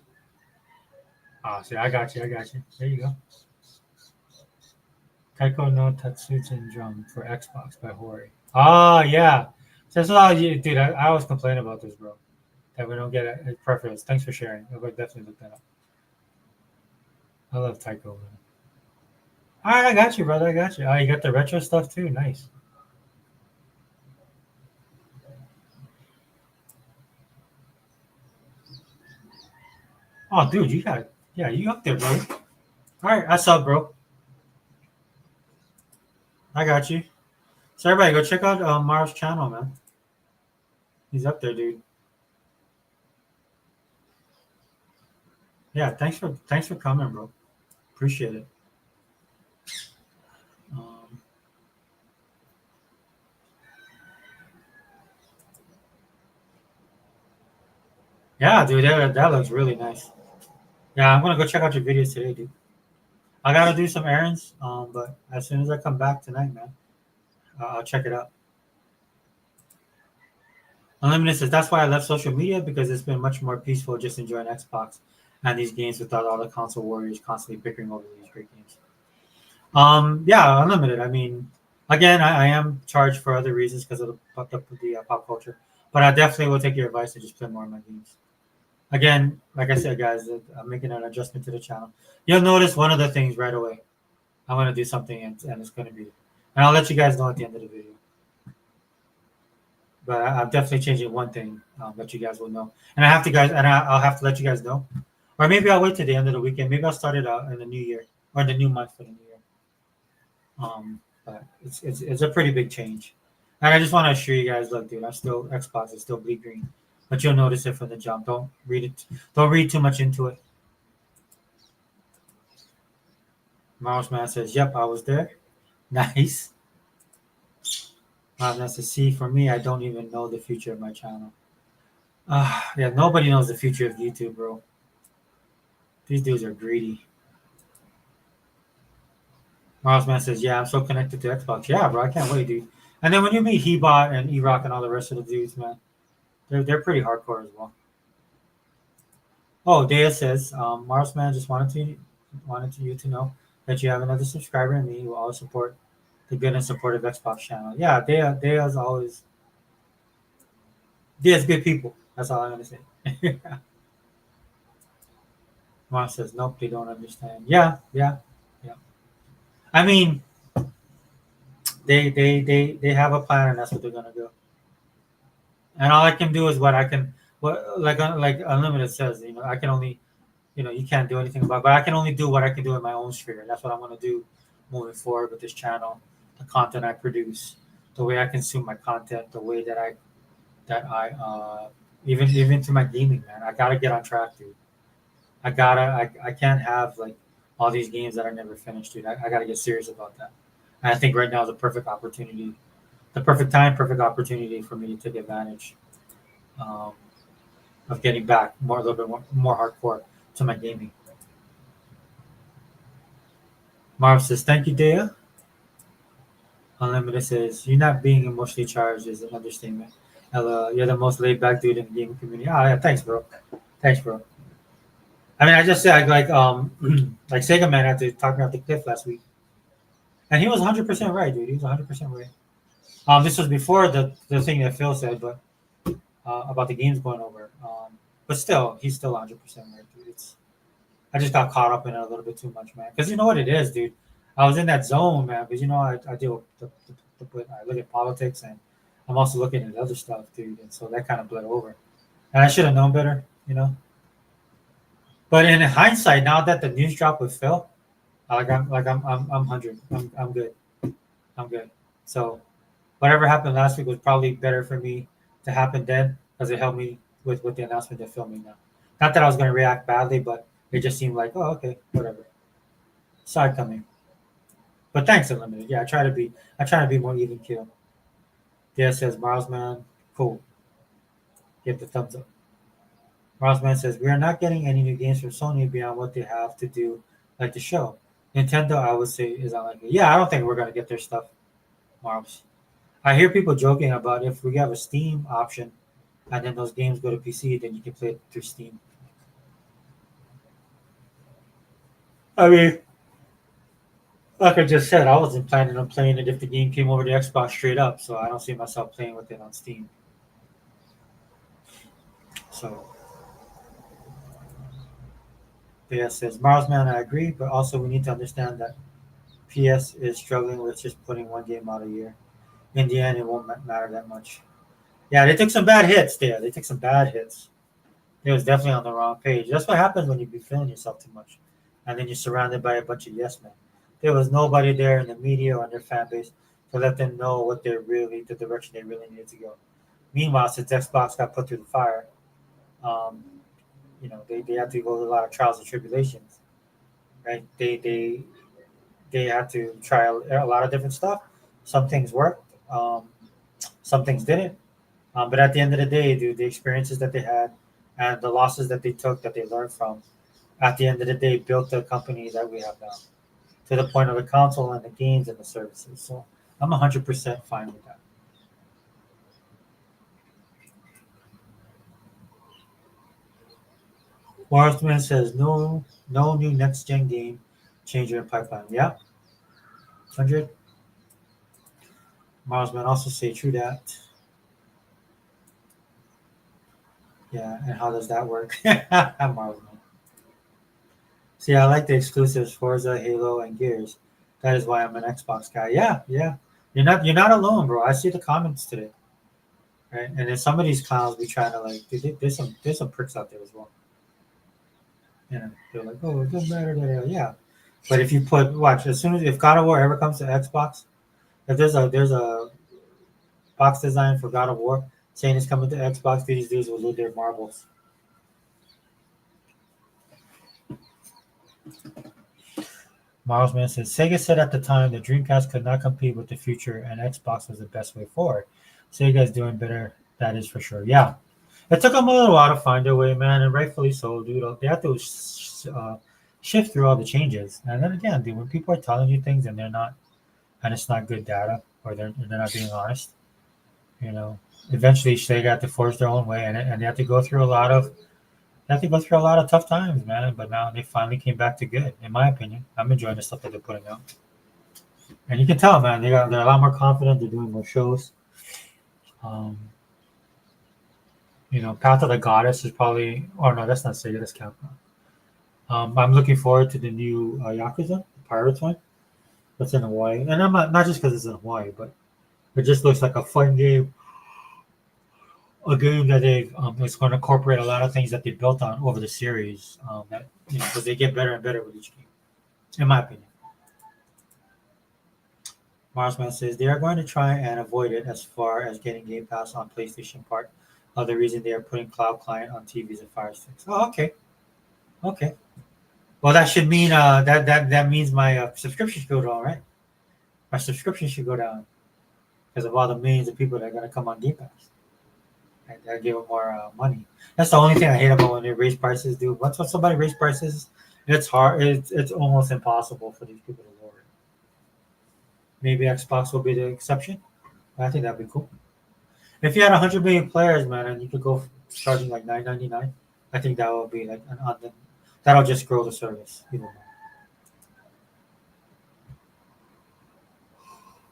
See, I got you. I got you. There you go. Kaiko no Tatsujin Drum for Xbox by Hori. Yeah. So that's all you, dude. I always complain about this, bro. That we don't get a preference. Thanks for sharing. I'll definitely look that up. I love Taiko, man. All right, I got you, brother. I got you. Oh, you got the retro stuff too. Nice. Oh, dude, you up there, bro. All right, I saw, bro. I got you. So everybody, go check out Marv's channel, man. He's up there, dude. Yeah, thanks for coming, bro. Appreciate it. Um, yeah, dude, that looks really nice. Yeah, I'm gonna go check out your videos today, dude. I gotta do some errands, but as soon as I come back tonight, man, I'll check it out. Unlimited says that's why I left social media because it's been much more peaceful just enjoying Xbox and these games without all the console warriors constantly bickering over these great games. Yeah, unlimited. I mean, again, I am charged for other reasons because of the pop culture, but I definitely will take your advice and just play more of my games. Again, like I said, guys, I'm making an adjustment to the channel. You'll notice one of the things right away. I'm gonna do something, and it's gonna be, and I'll let you guys know at the end of the video. But I'm definitely changing one thing that you guys will know, and I'll have to let you guys know, or maybe I'll wait till the end of the weekend. Maybe I'll start it out in the new year or the new month for the new year. But it's a pretty big change, and I just want to assure you guys, look, dude, Xbox is still bleed green, but you'll notice it from the jump. Don't read it. Don't read too much into it. Mouse Man says, "Yep, I was there." Nice. That's a C for me. I don't even know the future of my channel. Yeah, nobody knows the future of YouTube, bro. These dudes are greedy. Miles Man says, "Yeah, I'm so connected to Xbox." Yeah, bro, I can't wait, dude. And then when you meet Hebot and E-Rock and all the rest of the dudes, man, they're pretty hardcore as well. Oh, Dea says, Mars Man just wanted to wanted you to know that you have another subscriber in me who will always support the good and supportive Xbox channel. Yeah, they as always, there's good people. That's all I'm gonna say. Mom says, nope, they don't understand. Yeah, yeah, yeah. I mean, they have a plan, and that's what they're gonna do. And all I can do is what I can. What like Unlimited says, I can only, you can't do anything about, but I can only do what I can do in my own sphere. That's what I'm gonna do moving forward with this channel, the content I produce, the way I consume my content, the way that I even to my gaming, man. I gotta get on track, dude. I can't have like all these games that I never finished, dude. I gotta get serious about that. And I think right now is the perfect opportunity, the perfect time, perfect opportunity for me to take advantage um, of getting back a little bit more hardcore to my gaming. Marv says, "Thank you, Dea." Unlimited says, "You're not being emotionally charged is an understatement. Ella, you're the most laid back dude in the gaming community." Oh yeah, thanks, bro. Thanks, bro. I mean, I just said like like Sega Man had to talk me off the cliff last week, and he was 100% right, dude. He was 100% right. This was before the thing that Phil said, but about the games going over. But still, he's still 100% right, dude. I just got caught up in it a little bit too much, man. Because you know what it is, dude. I was in that zone, man. Because I deal with I look at politics and I'm also looking at other stuff, dude. And so that kind of bled over. And I should have known better. But in hindsight, now that the news dropped with Phil, I'm 100. I'm good. I'm good. So whatever happened last week was probably better for me to happen then because it helped me with the announcement they're filming now. Not that I was going to react badly, but it just seemed like, oh, okay, whatever. Side coming. But thanks, Unlimited. Yeah, I try to be more even keel. Yeah, says Miles Man. Cool. Give the thumbs up. Miles Man says we are not getting any new games from Sony beyond what they have to do, like the show. Nintendo, I would say, is unlikely. Yeah, I don't think we're gonna get their stuff, Marv's. I hear people joking about if we have a Steam option and then those games go to PC, then you can play it through Steam. I mean, like I just said, I wasn't planning on playing it if the game came over to Xbox straight up, so I don't see myself playing with it on Steam. So PS says, Marsman, I agree, but also we need to understand that PS is struggling with just putting one game out a year. In the end, it won't matter that much. Yeah, they took some bad hits there. They took some bad hits. It was definitely on the wrong page. That's what happens when you be feeling yourself too much. And then you're surrounded by a bunch of yes men. There was nobody there in the media or in their fan base to let them know the direction they really needed to go. Meanwhile, since Xbox got put through the fire, um, they had to go through a lot of trials and tribulations, right? They had to try a lot of different stuff. Some things worked, some things didn't. But at the end of the day, dude, the experiences that they had and the losses that they took, that they learned from, at the end of the day, built the company that we have now to the point of the console and the games and the services. So I'm 100% fine with that. Warsman says no new next gen game changer in pipeline. Yeah, 100. Marsman also say true that. Yeah, and how does that work? Marsman. See, I like the exclusives Forza, Halo, and Gears. That is why I'm an Xbox guy. Yeah, yeah. You're not alone, bro. I see the comments today, right? And then some of these clowns be trying to like, dude, there's some pricks out there as well. They're like, oh, it doesn't matter. Yeah, but if you watch as soon as if God of War ever comes to Xbox, if there's a box design for God of War saying it's coming to Xbox, these dudes will lose their marbles. Milesman says Sega said at the time the Dreamcast could not compete with the future and Xbox was the best way forward. Sega is doing better, that is for sure. Yeah. It took them a little while to find their way, man, and rightfully so, dude. They have to shift through all the changes. And then again, dude, when people are telling you things and it's not good data, or they're not being honest, you know, eventually Sega have to force their own way, and they have to go through a lot of They have to go through a lot of tough times, man. But now they finally came back to good, in my opinion. I'm enjoying the stuff that they're putting out, and you can tell, man. They're a lot more confident. They're doing more shows. Um, Path of the Goddess is probably. Oh no, that's not Sega. That's Capcom. I'm looking forward to the new Yakuza, the Pirates one. That's in Hawaii, and I'm not just because it's in Hawaii, but it just looks like a fun game, a game that they is going to incorporate a lot of things that they built on over the series. That because they get better and better with each game, in my opinion. Marsman says they are going to try and avoid it as far as getting Game Pass on PlayStation part of the reason they are putting Cloud Client on TVs and Fire Sticks. Oh, okay, okay. Well, that should mean that means my subscription should go down, right? My subscription should go down because of all the millions of people that are going to come on Game Pass. And I give them more money. That's the only thing I hate about when they raise prices, dude. Once when somebody raise prices, it's hard. It's almost impossible for these people to lower it. Maybe Xbox will be the exception. I think that'd be cool. If you had 100 million players, man, and you could go charging like $9.99, I think that will be like that'll just grow the service even more.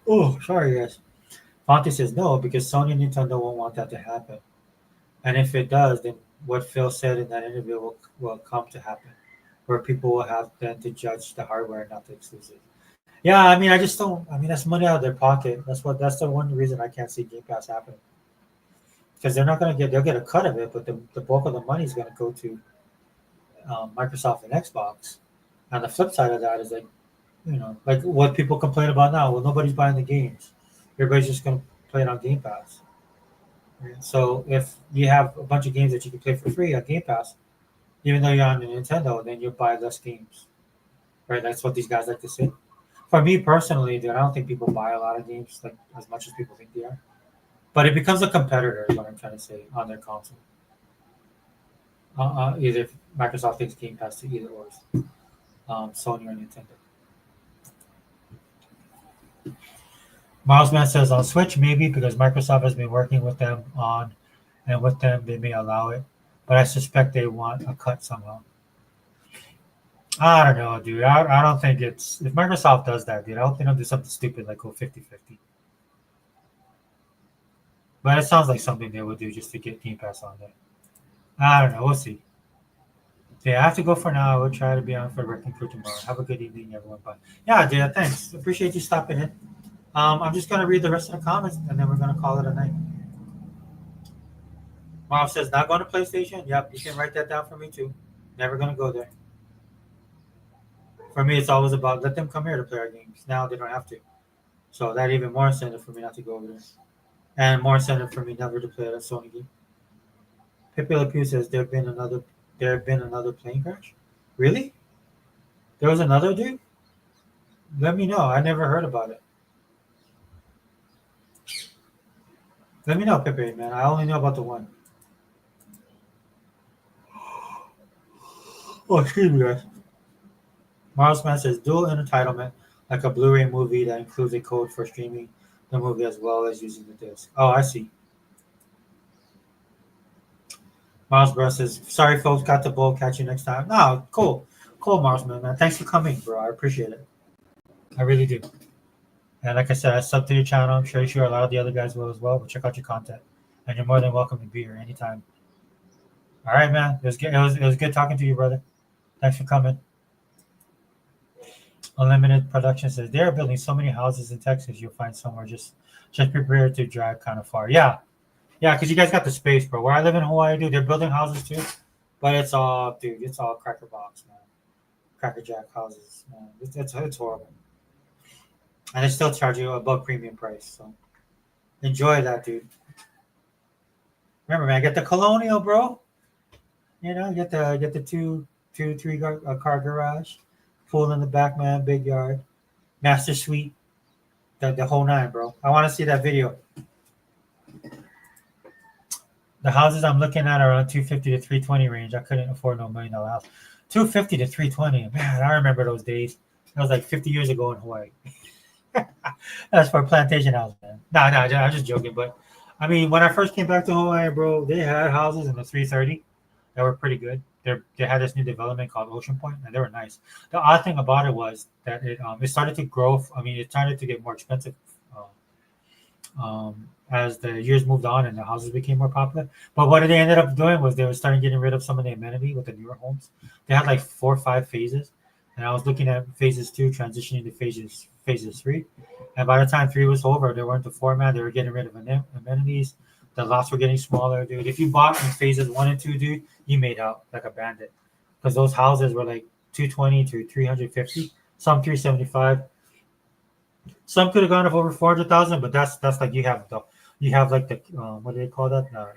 Oh, sorry guys. Fonte says no because Sony and Nintendo won't want that to happen. And if it does, then what Phil said in that interview will come to happen, where people will have then to judge the hardware, not the exclusive. Yeah, I mean, I just don't. I mean, that's money out of their pocket. That's the one reason I can't see Game Pass happening because they're not going to get. They'll get a cut of it, but the bulk of the money is going to go to Microsoft and Xbox. And the flip side of that is like what people complain about now. Well, nobody's buying the games. Everybody's just going to play it on Game Pass. Right? So if you have a bunch of games that you can play for free on Game Pass, even though you're on the Nintendo, then you'll buy less games. Right? That's what these guys like to say. For me personally, dude, I don't think people buy a lot of games like as much as people think they are. But it becomes a competitor, is what I'm trying to say, on their console. Either Microsoft takes Game Pass to either or Sony or Nintendo. Milesman says on Switch maybe because Microsoft has been working with them on, and with them they may allow it, but I suspect they want a cut somehow. I don't know, dude. I don't think it's if Microsoft does that, dude. I don't think they'll do something stupid like go 50-50. But it sounds like something they would do just to get Game Pass on there. I don't know. We'll see. Yeah, I have to go for now. I will try to be on for working crew tomorrow. Have a good evening, everyone. Bye. Yeah, dude. Thanks. Appreciate you stopping in. I'm just gonna read the rest of the comments and then we're gonna call it a night. Mom says not going to PlayStation. Yep, you can write that down for me too. Never gonna go there. For me, it's always about let them come here to play our games. Now they don't have to. So that even more incentive for me not to go over there, and more incentive for me never to play a Sony game. Pepe Le Pew says there have been another plane crash. Really? There was another dude. Let me know. I never heard about it. Let me know, Pepe, man. I only know about the one. Oh, excuse me, guys. Miles Man says dual entitlement, like a Blu-ray movie that includes a code for streaming the movie as well as using the disc. Oh, I see. Miles Bro says, sorry folks, got the bull. Catch you next time. No, cool. Cool, Miles man. Thanks for coming, bro. I appreciate it. I really do. And like I said, I sub to your channel. I'm sure a lot of the other guys will as well. But check out your content. And you're more than welcome to be here anytime. All right, man. It was good. It was good talking to you, brother. Thanks for coming. Unlimited Production says they are building so many houses in Texas. You'll find somewhere just prepare to drive kind of far. Yeah, yeah, because you guys got the space, bro. Where I live in Hawaii, dude, they're building houses too, but it's all cracker box, man. Cracker Jack houses, man. It's horrible, and they still charge you above premium price. So enjoy that, dude. Remember, man, get the Colonial, bro. Get the three car garage, pool in the back, man, big yard, master suite, the whole nine, bro. I want to see that video. The houses I'm looking at are around 250 to 320 range. I couldn't afford no $1 million house. 250 to 320. Man, I remember those days. That was like 50 years ago in Hawaii. That's for a plantation house, man. No, I'm just joking. But I mean, when I first came back to Hawaii, bro, they had houses in the 330. that were pretty good. They had this new development called Ocean Point, and they were nice. The odd thing about it was that it started to grow. I mean, it started to get more expensive as the years moved on and the houses became more popular. But what they ended up doing was they were starting getting rid of some of the amenity with the newer homes. They had like 4 or 5 phases, and I was looking at phases 2 transitioning to phases 3. And by the time 3 was over, they weren't the format. They were getting rid of amenities. The lots were getting smaller, dude. If you bought in phases 1 and 2, dude, you made out like a bandit because those houses were like 220 to 350, some 375. Some could have gone up over 400,000, but that's like you have like the what do they call that?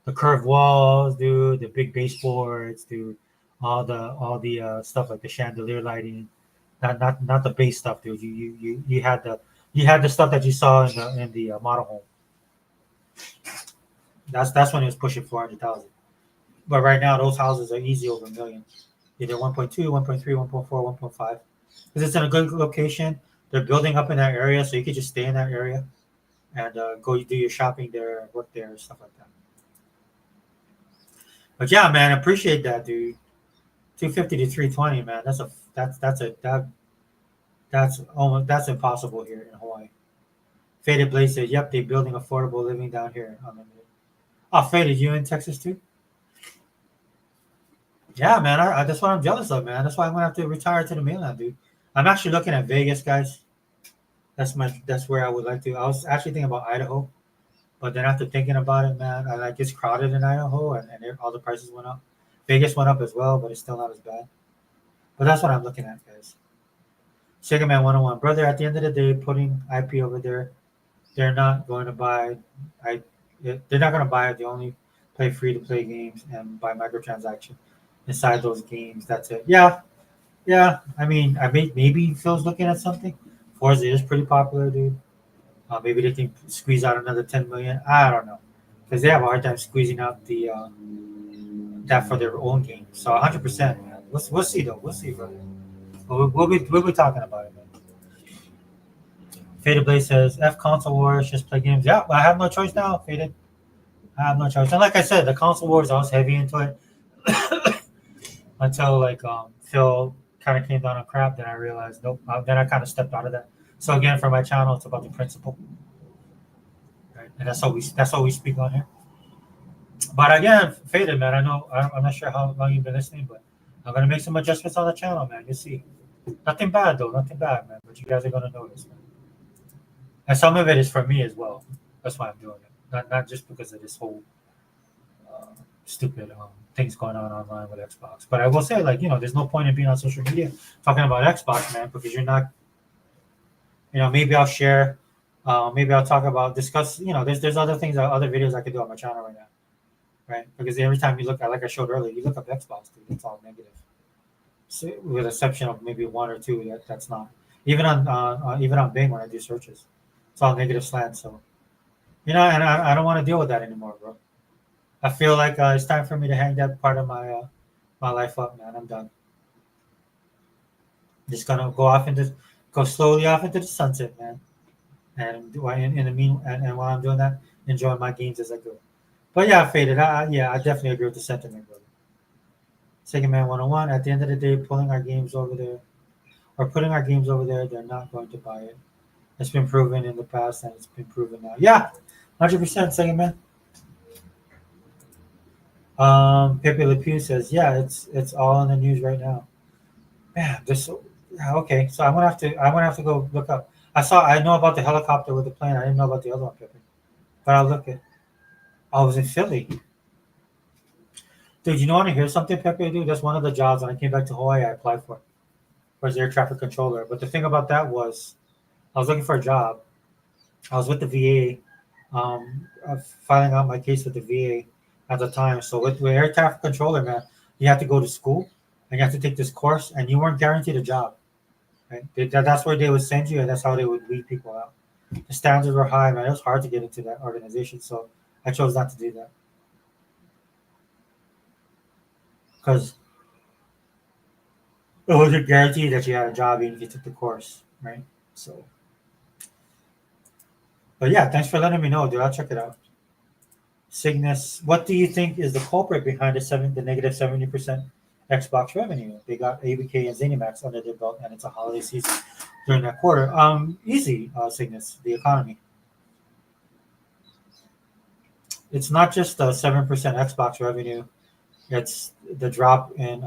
The curved walls, dude. The big baseboards, dude. All the stuff like the chandelier lighting, not the base stuff, dude. You had the stuff that you saw in the model home. That's when it was pushing 400,000. But right now, those houses are easy over a million. Either 1.2, 1.3, 1.4, 1.5. Because it's in a good location. They're building up in that area, so you could just stay in that area and go do your shopping there, work there, stuff like that. But yeah, man, I appreciate that, dude. 250 to 320, man. That's impossible here in Hawaii. Faded Blaze said, "Yep, they're building affordable living down here." Oh, Faded, you in Texas too? Yeah, man. That's what I'm jealous of, man. That's why I'm gonna have to retire to the mainland, dude. I'm actually looking at Vegas, guys. That's where I would like to. I was actually thinking about Idaho, but then after thinking about it, man, I like it's crowded in Idaho, and all the prices went up. Vegas went up as well, but it's still not as bad. But that's what I'm looking at, guys. Sega Man 101, brother. At the end of the day, putting IP over there, they're not going to buy. I they're not going to buy it. They only play free to play games and buy microtransaction inside those games. That's it. Yeah, yeah. I mean, maybe Phil's looking at something. Forza is pretty popular, dude. Maybe they can squeeze out another 10 million. I don't know, because they have a hard time squeezing out that for their own game. So 100%, man. We'll see though. We'll see, brother. We'll be talking about it, man. Faded Blade says F console wars, just play games. Yeah, I have no choice now. Faded, I have no choice. And like I said, the console wars I was heavy into it until like Phil kind of came down on crap. Then I realized nope. Then I kind of stepped out of that. So again, for my channel, it's about the principle, right? And that's all we speak on here. But again, Faded, man, I'm not sure how long you've been listening, but I'm gonna make some adjustments on the channel, man. You see, nothing bad though, nothing bad, man. But you guys are gonna notice, man. And some of it is for me as well. That's why I'm doing it, not just because of this whole uh, stupid things going on online with Xbox. But I will say, like, there's no point in being on social media talking about Xbox, man, because you're not. Maybe I'll share. Maybe I'll talk about discuss. There's other things, other videos I could do on my channel right now, right? Because every time you look at, like I showed earlier, you look up Xbox, dude, it's all negative. So, with exception of maybe one or two that's not. Even on Bing when I do searches, it's all negative slant. So and I don't want to deal with that anymore, bro. I feel like it's time for me to hang that part of my life up, man. I'm done. Just gonna go slowly off into the sunset, man. And in the mean and while I'm doing that, enjoy my games as I go. But yeah, Faded. I definitely agree with the sentiment, brother. Second Man 101. At the end of the day, putting our games over there, they're not going to buy it. It's been proven in the past, and it's been proven now. Yeah, 100%. Second Man. Pepe Le Pew says, yeah, it's all in the news right now. Man, yeah, okay. So I'm gonna have to go look up. I know about the helicopter with the plane. I didn't know about the other one, Pepe. But I'll look at. I was in Philly. Dude, you know want to hear something, Pepe? Dude, that's one of the jobs when I came back to Hawaii I applied for as air traffic controller. But the thing about that was I was looking for a job. I was with the VA, filing out my case with the VA at the time. So with air traffic controller, man, you have to go to school and you have to take this course, and you weren't guaranteed a job. Right? That's where they would send you, and that's how they would weed people out. The standards were high, man. It was hard to get into that organization, so I chose not to do that because it wasn't guaranteed that you had a job even if you took the course, right? So, but yeah, thanks for letting me know, dude. I'll check it out. Cygnus, what do you think is the culprit behind the negative 70% Xbox revenue? They got ABK and ZeniMax under their belt, and it's a holiday season during that quarter. Easy, Cygnus, the economy. It's not just the 7% Xbox revenue. It's the drop in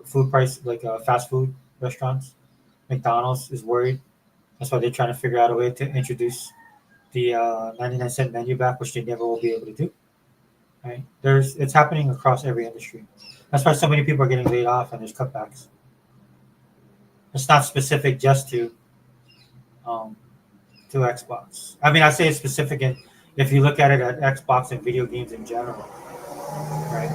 food price, like fast food restaurants. McDonald's is worried. That's why they're trying to figure out a way to introduce the 99-cent menu back, which they never will be able to do. Right? It's happening across every industry. That's why so many people are getting laid off and there's cutbacks. It's not specific just um, to Xbox. I mean, I say it's specific if you look at it at Xbox and video games in general, right?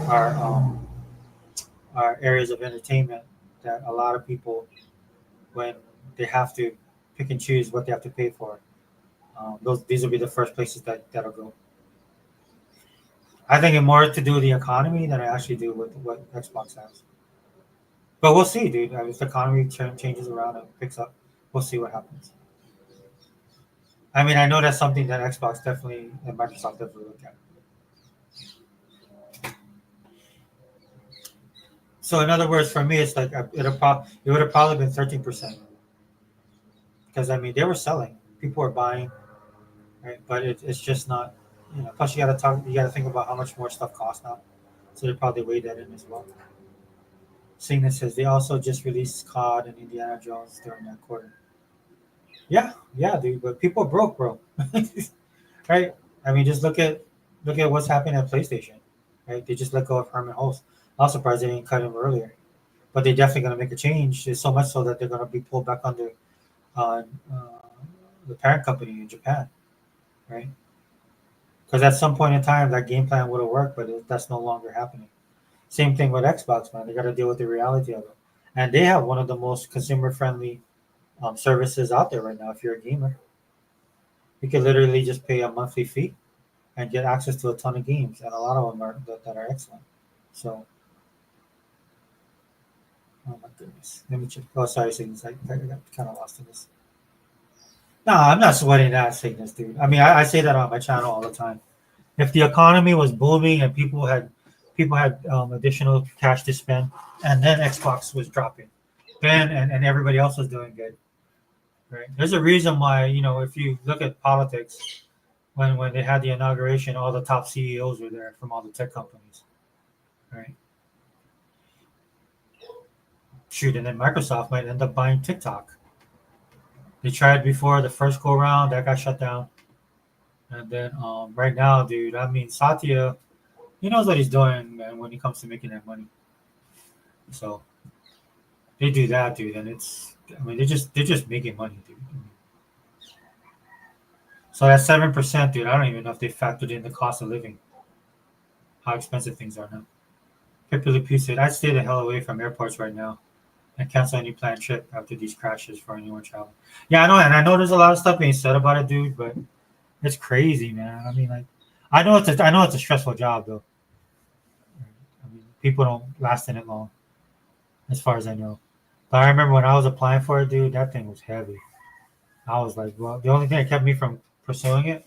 Are areas of entertainment that a lot of people, when they have to pick and choose what they have to pay for, these will be the first places that'll go. I think it more to do with the economy than I actually do with what Xbox has. But we'll see, dude. If the economy changes around and picks up, we'll see what happens. I mean, I know that's something that Xbox definitely and Microsoft definitely look at. So in other words, for me, it's like it would have probably been 13%, because I mean they were selling, people were buying, right? But it's just not, Plus you got to think about how much more stuff costs now, so they probably weighed that in as well. Cygnus says they also just released COD and Indiana Jones during that quarter. Yeah, dude. But people are broke, bro. Right? I mean, just look at what's happening at PlayStation. Right? They just let go of Herman Hulst. I was surprised they didn't cut him earlier, but they're definitely going to make a change. It's so much so that they're going to be pulled back under uh, the parent company in Japan, right? Because at some point in time, that game plan would have worked, but that's no longer happening. Same thing with Xbox, man. They got to deal with the reality of it, and they have one of the most consumer-friendly services out there right now. If you're a gamer, you can literally just pay a monthly fee and get access to a ton of games, and a lot of them that are excellent. So, oh my goodness, let me check. Oh, sorry, Cygnus. I got kind of lost in this. No, I'm not sweating that, Cygnus, dude. I mean, I say that on my channel all the time. If the economy was booming and people had additional cash to spend, and then Xbox was dropping, then and everybody else was doing good, right? There's a reason why, if you look at politics, when they had the inauguration, all the top CEOs were there from all the tech companies, right? Shoot, and then Microsoft might end up buying TikTok. They tried before the first go round, that got shut down. And then right now, dude, I mean, Satya, he knows what he's doing, man, when it comes to making that money. So they do that, dude, and they're just making money, dude. So that 7%, dude, I don't even know if they factored in the cost of living, how expensive things are now. Pippi P said, I'd stay the hell away from airports right now and cancel any planned trip after these crashes for anyone traveling. Yeah, I know, and I know there's a lot of stuff being said about it, dude, but it's crazy, man. I mean, like, I know it's a stressful job, though. I mean, people don't last in it long, as far as I know. But I remember when I was applying for it, dude, that thing was heavy. I was like, well, the only thing that kept me from pursuing it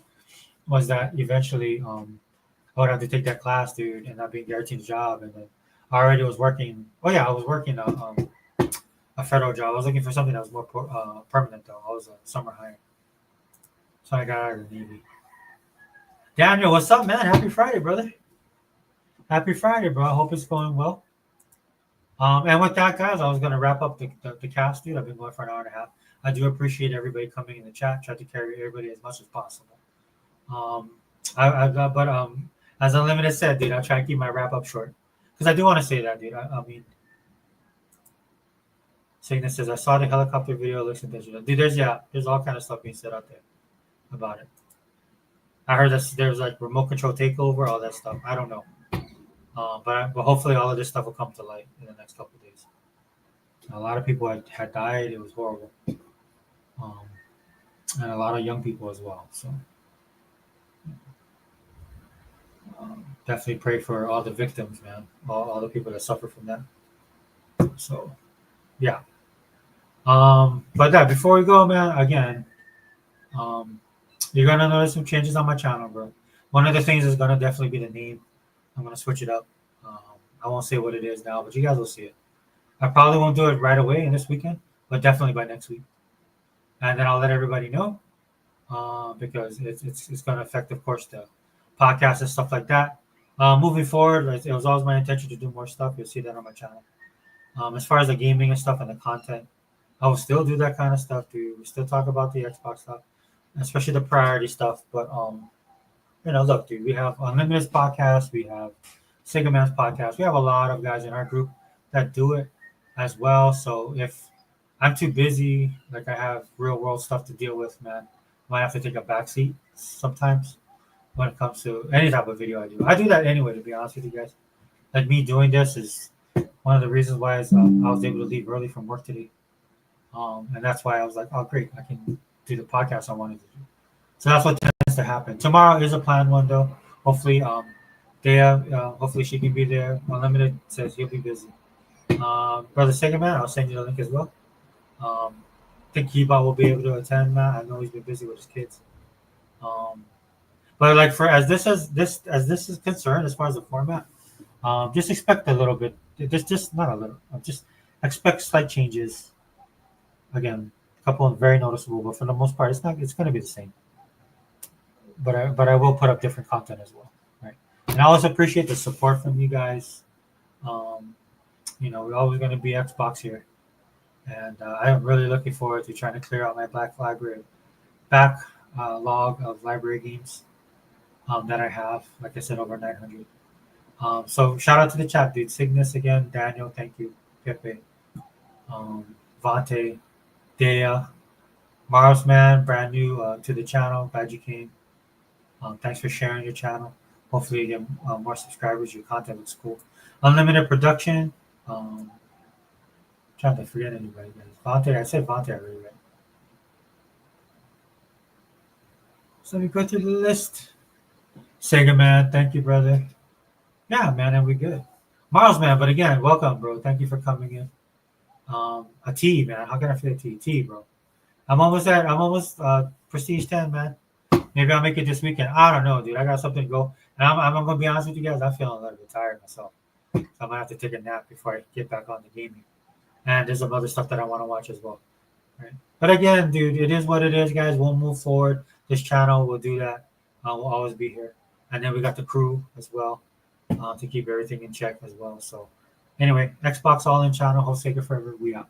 was that eventually I would have to take that class, dude, and not being guaranteed a job. And then I already was working. Oh yeah, I was working a federal job. I was looking for something that was more permanent, though. I was a summer hire, so I got out of the Navy. Daniel, what's up, man? Happy Friday, brother. Happy Friday, bro. I hope it's going well. And with that, guys, I was going to wrap up the cast, dude. I've been going for an hour and a half. I do appreciate everybody coming in the chat. Try to carry everybody as much as possible. But as Unlimited said, dude, I'll try and keep my wrap up short, because I do want to say that, dude. I mean, Cygnus says, I saw the helicopter video. Looks intentional. Dude, there's all kind of stuff being said out there about it. I heard that there's like remote control takeover, all that stuff. I don't know. But hopefully all of this stuff will come to light in the next couple of days. A lot of people had died. It was horrible. And a lot of young people as well. So definitely pray for all the victims, man. All the people that suffer from that. So, yeah. But that, before we go, man, again, you're going to notice some changes on my channel, bro. One of the things is gonna definitely be the name. I'm gonna switch it up. Um, I won't say what it is now, but you guys will see it. I probably won't do it right away in this weekend, but definitely by next week. And then I'll let everybody know because it's going to affect, of course, the podcast and stuff like that. Moving forward, it was always my intention to do more stuff. You'll see that on my channel. As far as the gaming and stuff and the content, I will still do that kind of stuff. We still talk about the Xbox stuff, especially the priority stuff. But look, dude, we have Unlimited's podcast, we have Sega Man's podcast. We have a lot of guys in our group that do it as well. So if I'm too busy, like I have real world stuff to deal with, man, I might have to take a back seat sometimes when it comes to any type of video I do. I do that anyway, to be honest with you guys. Like me doing this is one of the reasons why I was able to leave early from work today. And that's why I was like, oh, great, I can do the podcast I wanted to do. So that's what tends to happen. Tomorrow is a planned one, though. Hopefully, hopefully she can be there. Unlimited says he'll be busy. Brother Sega Man, I'll send you the link as well. I think Kiba will be able to attend that. I know he's been busy with his kids. Um, but like for as this is concerned, as far as the format, just expect a little bit. Just not a little. Just expect slight changes. Again, a couple of very noticeable, but for the most part, it's not. It's going to be the same. But I will put up different content as well, right? And I always appreciate the support from you guys. Um, we're always going to be Xbox here, and I am really looking forward to trying to clear out my back log of library games that I have. Like I said, over 900. So shout out to the chat, dude. Cygnus again, Daniel, thank you, Pepe, um, Vante, Dea, Mars Man, brand new to the channel. Glad you came. Thanks for sharing your channel. Hopefully, you get more subscribers. Your content looks cool. Unlimited production. Trying to forget anybody, guys. Vontae, I said Vontae already, right? So let me go through the list. Sega Man, thank you, brother. Yeah, man, and we good. Miles, man, but again, welcome, bro. Thank you for coming in. A T, man. How can I forget T? T, bro. I'm almost Prestige 10, man. Maybe I'll make it this weekend. I don't know, dude. I got something to go. And I'm gonna be honest with you guys, I'm feeling a little bit tired myself. So I might have to take a nap before I get back on the gaming. And there's some other stuff that I want to watch as well. Right. But again, dude, it is what it is, guys. We'll move forward. This channel will do that. We'll always be here. And then we got the crew as well to keep everything in check as well. So anyway, Xbox All In channel, Host Taker Forever. We out.